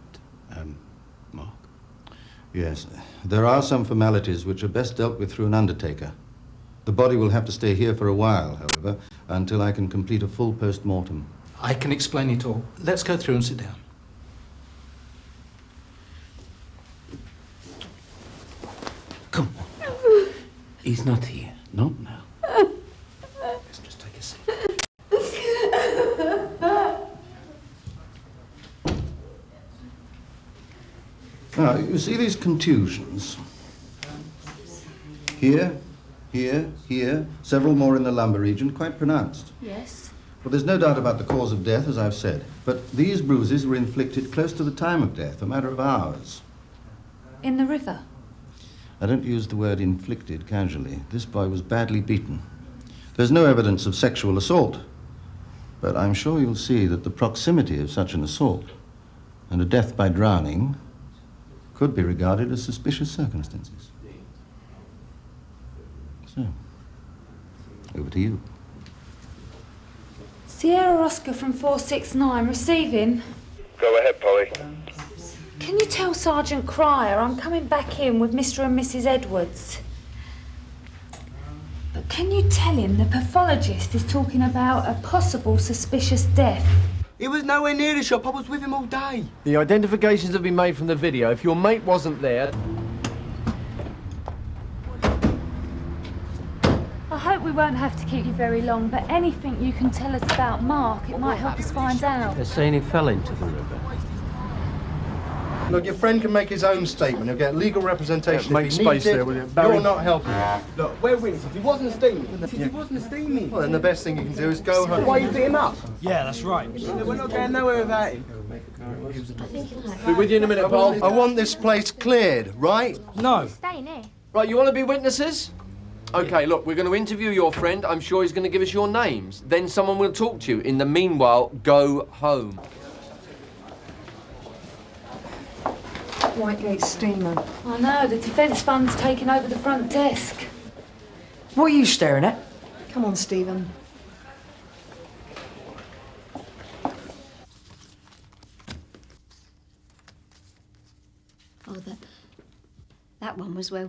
Mark? Yes, there are some formalities which are best dealt with through an undertaker. The body will have to stay here for a while, however, until I can complete a full post-mortem. I can explain it all. Let's go through and sit down. Come on. He's not here. Not now. Let's just take a seat. Now, you see these contusions? Here, here, here, several more in the lumbar region, quite pronounced. Yes. Well, there's no doubt about the cause of death, as I've said. But these bruises were inflicted close to the time of death, a matter of hours. In the river? I don't use the word inflicted casually. This boy was badly beaten. There's no evidence of sexual assault. But I'm sure you'll see that the proximity of such an assault and a death by drowning could be regarded as suspicious circumstances. So, over to you. Sierra Oscar from 469, receiving. Go ahead, Polly. Can you tell Sergeant Cryer I'm coming back in with Mr. and Mrs. Edwards? But can you tell him the pathologist is talking about a possible suspicious death? He was nowhere near the shop. I was with him all day. The identifications have been made from the video. If your mate wasn't there... I hope we won't have to keep you very long, but anything you can tell us about Mark, it might help us find out. They're saying he fell into the river. Look, your friend can make his own statement. He'll get legal representation make if he space needs there, it. will you? Barry? You're not helping. Look, we're witnesses. He wasn't steaming. He wasn't steaming. Well, then the best thing you can do is go home. Why you beat him up? Yeah, that's right. We're not going nowhere without him. Be with you in a minute, Paul. I want this place cleared, right? No. Staying here. Right, you want to be witnesses? OK, look, we're going to interview your friend. I'm sure he's going to give us your names. Then someone will talk to you. In the meanwhile, go home. Whitegate steamer. I know, the defence fund's taken over the front desk. What are you staring at? Come on, Stephen. Oh, that one was where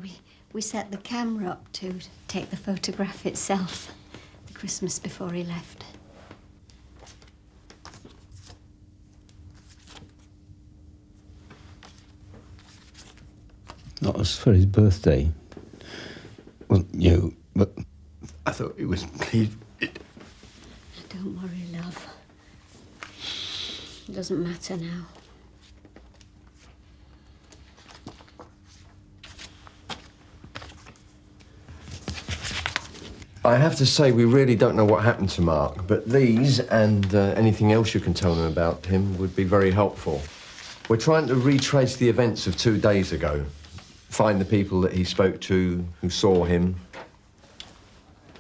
we set the camera up to take the photograph itself, the Christmas before he left. Not as for his birthday. Wasn't you, but I thought it was pleased. Don't worry, love. It doesn't matter now. I have to say, we really don't know what happened to Mark, but these and anything else you can tell them about him would be very helpful. We're trying to retrace the events of 2 days ago, find the people that he spoke to, who saw him.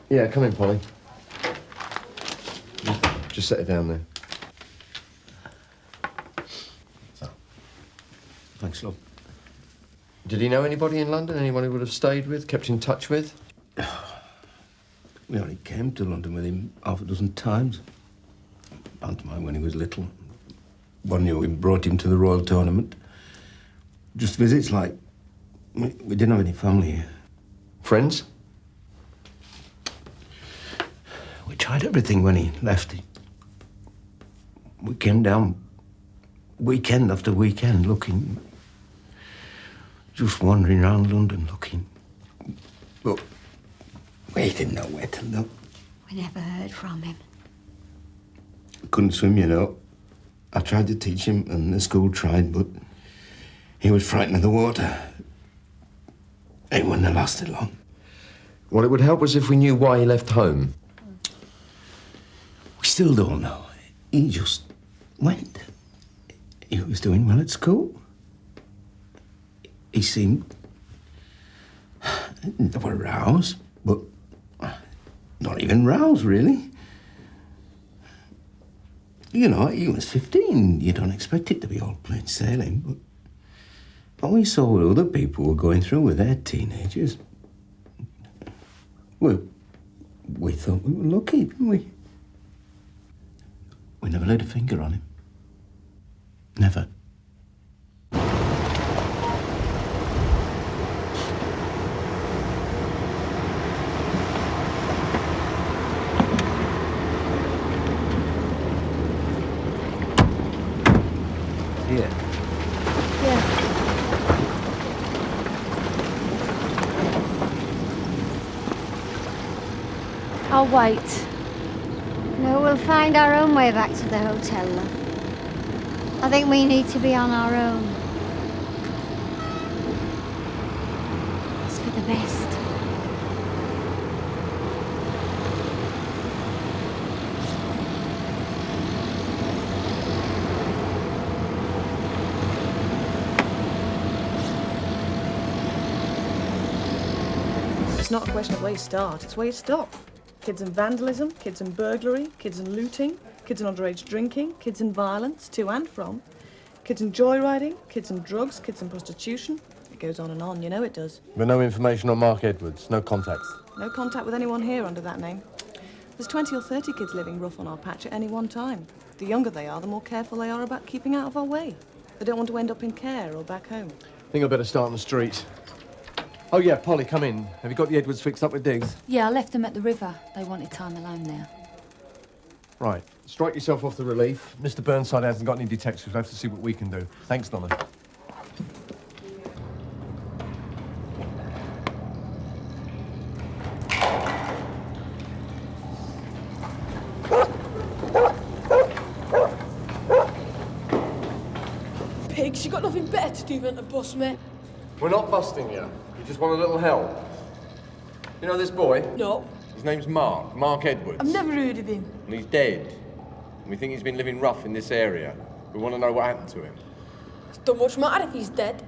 Yeah, come in, Polly. Just set it down there. So. Thanks, love. Did he know anybody in London? Anyone he would have stayed with, kept in touch with? We only came to London with him half a dozen times. Pantomime when he was little. One year we brought him to the Royal Tournament. Just visits, like... We didn't have any family here. Friends? We tried everything when he left. We came down weekend after weekend looking... Just wandering around London looking. But we didn't know where to look. We never heard from him. Couldn't swim, you know. I tried to teach him, and the school tried, but he was frightened of the water. It wouldn't have lasted long. Well, it would help us if we knew why he left home. We still don't know. He just went. He was doing well at school. He seemed... never roused, but not even roused, really. You know, he was 15. You don't expect it to be all plain sailing, but we saw what other people were going through with their teenagers. Well, we thought we were lucky, didn't we? We never laid a finger on him. Never. Here. Yeah. I'll wait. No, we'll find our own way back to the hotel, love. I think we need to be on our own. It's for the best. It's not a question of where you start, it's where you stop. Kids in vandalism, kids in burglary, kids in looting, kids in underage drinking, kids in violence, to and from, kids in joyriding, kids in drugs, kids in prostitution. It goes on, you know it does. But no information on Mark Edwards, no contacts. No contact with anyone here under that name. There's 20 or 30 kids living rough on our patch at any one time. The younger they are, the more careful they are about keeping out of our way. They don't want to end up in care or back home. I think I better start on the street. Oh, yeah, Polly, come in. Have you got the Edwards fixed up with digs? Yeah, I left them at the river. They wanted time alone there. Right. Strike yourself off the relief. Mr. Burnside hasn't got any detectives. We'll have to see what we can do. Thanks, Donna. Pigs, you got nothing better to do than to bust me. We're not busting you. You just want a little help. You know this boy? No. His name's Mark Edwards. I've never heard of him. And he's dead. And we think he's been living rough in this area. We want to know what happened to him. It don't much matter if he's dead.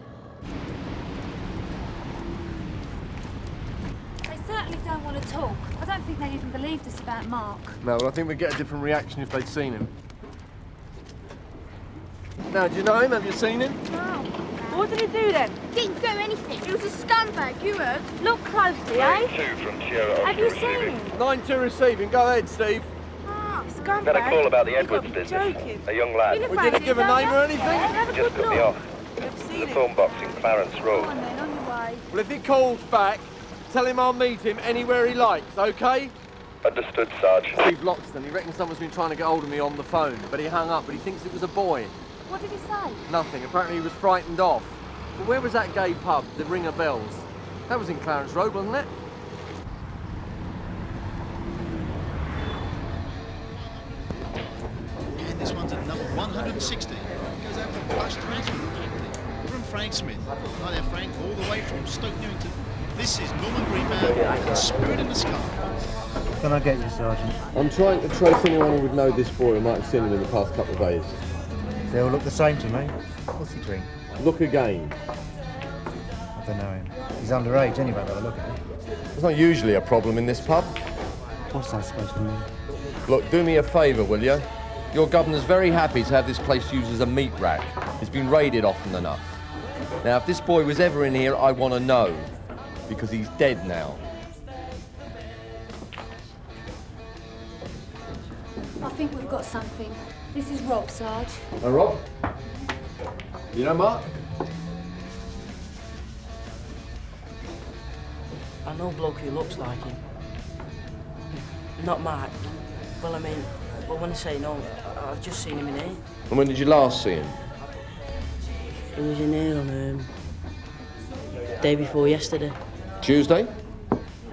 They certainly don't want to talk. I don't think they even believed us about Mark. No, well, I think we'd get a different reaction if they'd seen him. Now, do you know him? Have you seen him? No. What did he do then? Didn't do anything. He was a scumbag, you heard? Look closely, eh? 2 from Sierra Have you Oscar seen receiving. him? 9-2 receiving. Go ahead, Steve. Ah, scumbag. Had a call about the You've Edwards got to be business. joking. A young lad. Been We afraid didn't give a of it, name or don't you? anything. Have a Just good put me look. off. The phone box in Clarence Road. Go on then, on your way. Well, if he calls back, tell him I'll meet him anywhere he likes, OK? Understood, Sarge. Steve Loxton, he reckons someone's been trying to get hold of me on the phone, but he hung up, but he thinks it was a boy. What did he say? Nothing. Apparently he was frightened off. But where was that gay pub, the Ring of Bells? That was in Clarence Road, wasn't it? And this one's at number 160. Goes out for Buster Ackland from Frank Smith. Hi there, Frank, all the way from Stoke Newington. This is Norman Greenman and Spirit in the Sky. Can I get you, Sergeant? I'm trying to trace anyone who would know this boy who might have seen him in the past couple of days. They all look the same to me. What's he drink? Look again. I don't know him. He's underage anyway, by the look at him. It's not usually a problem in this pub. What's that supposed to mean? Look, do me a favour, will you? Your governor's very happy to have this place used as a meat rack. It's been raided often enough. Now, if this boy was ever in here, I want to know, because he's dead now. I think we've got something. This is Rob, Sarge. Oh, Rob? You know Mark? I know a bloke who looks like him. Not Mark. Well, I mean, well, when I say no, I've just seen him in here. And when did you last see him? He was in here on day before yesterday. Tuesday?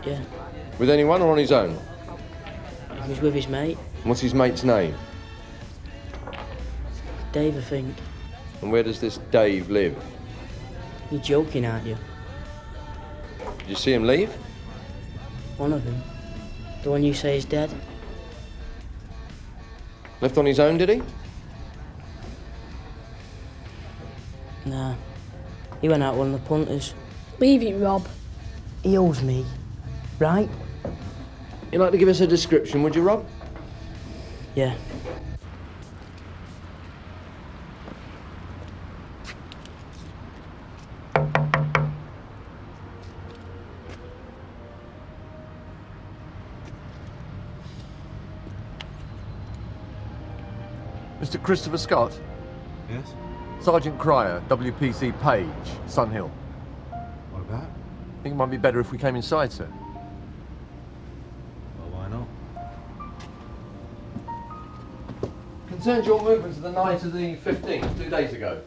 Yeah. With anyone or on his own? He was with his mate, And what's his mate's name? Dave, I think. And where does this Dave live? You're joking, aren't you? Did you see him leave? One of them. The one you say is dead. Left on his own, did he? Nah. He went out with one of the punters. Leave it, Rob. He owes me, right? You'd like to give us a description, would you, Rob? Yeah. Mr. Christopher Scott? Yes? Sergeant Cryer, WPC Page, Sunhill. What about? I think it might be better if we came inside, sir. Well, why not? Concerns your movements the night of the 15th, 2 days ago.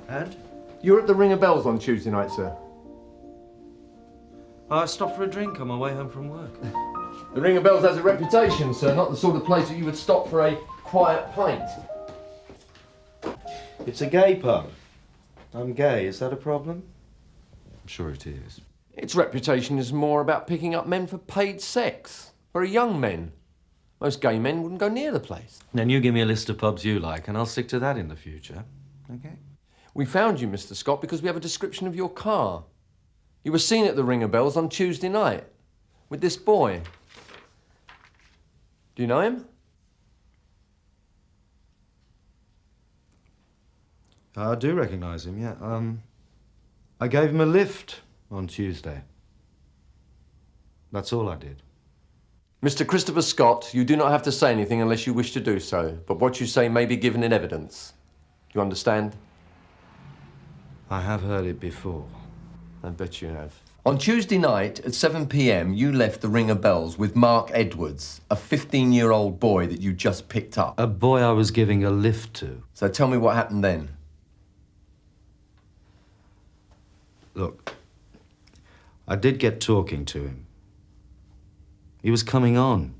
And? You were at the Ring of Bells on Tuesday night, sir. I stopped for a drink on my way home from work. The Ring of Bells has a reputation, sir, not the sort of place that you would stop for a quiet pint. It's a gay pub. I'm gay. Is that a problem? I'm sure it is. Its reputation is more about picking up men for paid sex. Very young men. Most gay men wouldn't go near the place. Then you give me a list of pubs you like, and I'll stick to that in the future. Okay? We found you, Mr. Scott, because we have a description of your car. You were seen at the Ring of Bells on Tuesday night with this boy. Do you know him? I do recognise him, yeah. I gave him a lift on Tuesday. That's all I did. Mr. Christopher Scott, you do not have to say anything unless you wish to do so, but what you say may be given in evidence. Do you understand? I have heard it before. I bet you have. On Tuesday night at 7 p.m, you left the Ring of Bells with Mark Edwards, a 15-year-old boy that you just picked up. A boy I was giving a lift to. So tell me what happened then. Look, I did get talking to him. He was coming on.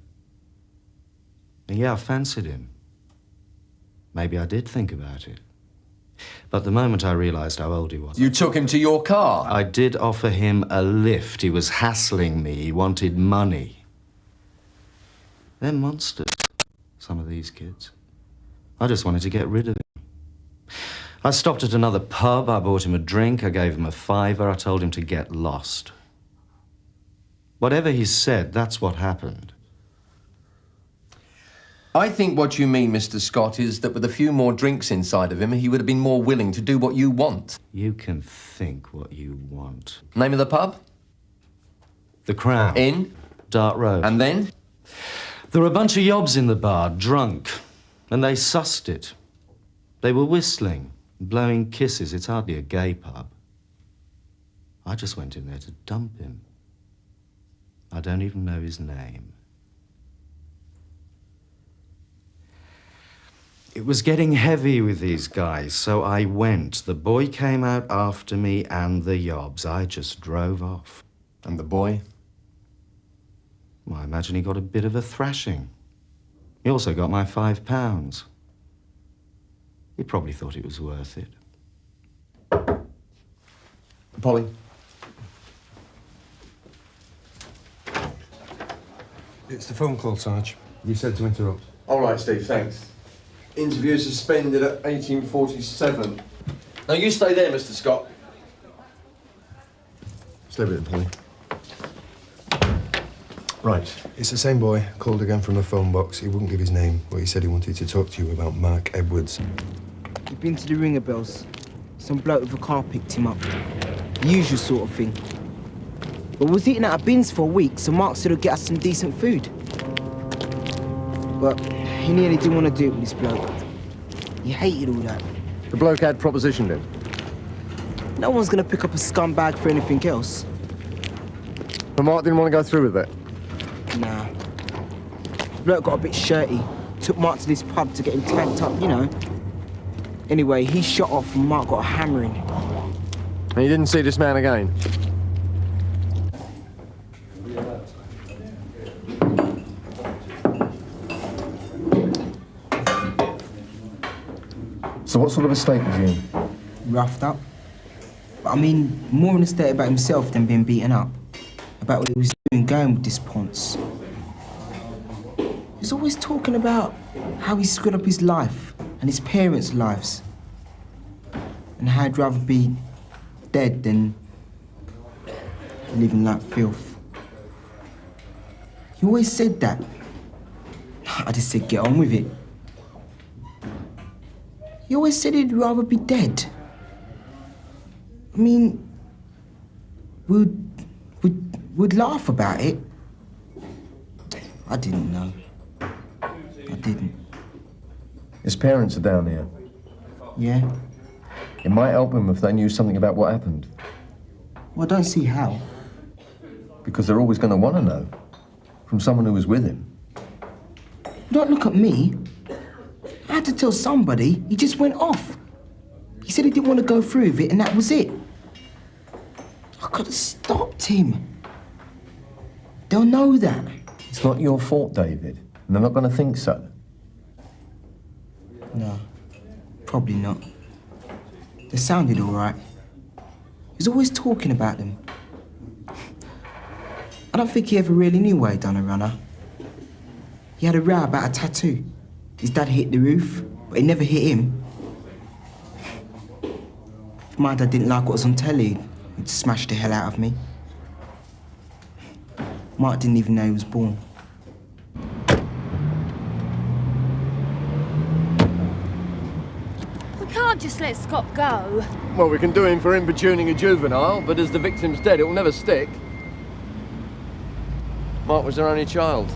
And yeah, I fancied him. Maybe I did think about it. But the moment I realised how old he was... You took him to your car? I did offer him a lift. He was hassling me. He wanted money. They're monsters, some of these kids. I just wanted to get rid of him. I stopped at another pub. I bought him a drink. I gave him a £5. I told him to get lost. Whatever he said, that's what happened. I think what you mean, Mr. Scott, is that with a few more drinks inside of him, he would have been more willing to do what you want. You can think what you want. Name of the pub? The Crown. In? Dart Road. And then? There were a bunch of yobs in the bar, drunk, and they sussed it. They were whistling, blowing kisses. It's hardly a gay pub. I just went in there to dump him. I don't even know his name. It was getting heavy with these guys, so I went. The boy came out after me and the yobs. I just drove off. And the boy? Well, I imagine he got a bit of a thrashing. He also got my £5. He probably thought it was worth it. Polly? It's the phone call, Sarge. You said to interrupt. All right, Steve, thanks. Interview suspended at 1847. Now, you stay there, Mr. Scott. Stay with it, Polly. Right. It's the same boy, called again from a phone box. He wouldn't give his name, but he said he wanted to talk to you about Mark Edwards. He'd been to the Ringer Bells. Some bloke with a car picked him up. The usual sort of thing. But we was eating out of bins for a week, so Mark said he'd get us some decent food. But he nearly didn't want to do it with this bloke. He hated all that. The bloke had propositioned him. No one's gonna pick up a scumbag for anything else. But Mark didn't want to go through with it? Nah. The bloke got a bit shirty. Took Mark to this pub to get him tanked up, you know. Anyway, he shot off and Mark got a hammering. And you didn't see this man again? So what sort of a state was he in? Roughed up. But I mean, more in a state about himself than being beaten up. About what he was doing going with this Ponce. He was always talking about how he screwed up his life and his parents' lives. And how he'd rather be dead than living like filth. He always said that. I just said, get on with it. He always said he'd rather be dead. I mean, we'd laugh about it. I didn't know. I didn't. His parents are down here. Yeah? It might help him if they knew something about what happened. Well, I don't see how. Because they're always going to want to know. From someone who was with him. Don't look at me. I had to tell somebody. He just went off. He said he didn't want to go through with it, and that was it. I could have stopped him. They'll know that. It's not your fault, David. And they're not going to think so. No, probably not. They sounded all right. He was always talking about them. I don't think he ever really knew why he'd done a runner. He had a row about a tattoo. His dad hit the roof, but it never hit him. If my dad didn't like what was on telly, he'd smash the hell out of me. Mark didn't even know he was born. We can't just let Scott go. Well, we can do him for importuning a juvenile, but as the victim's dead, it will never stick. Mark was their only child.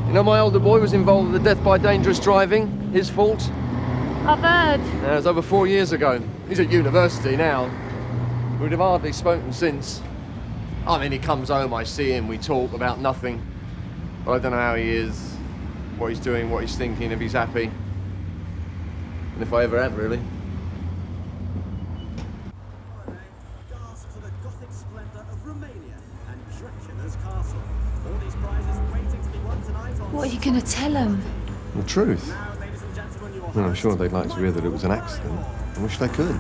You know, my older boy was involved with the death by dangerous driving. His fault. I've heard. It was over 4 years ago. He's at university now. We'd have hardly spoken since. I mean, he comes home, I see him, we talk about nothing. But I don't know how he is, what he's doing, what he's thinking, if he's happy. And if I ever have, really. What are you going to tell him? The truth. Well, I'm sure they'd like to hear that it was an accident. I wish they could.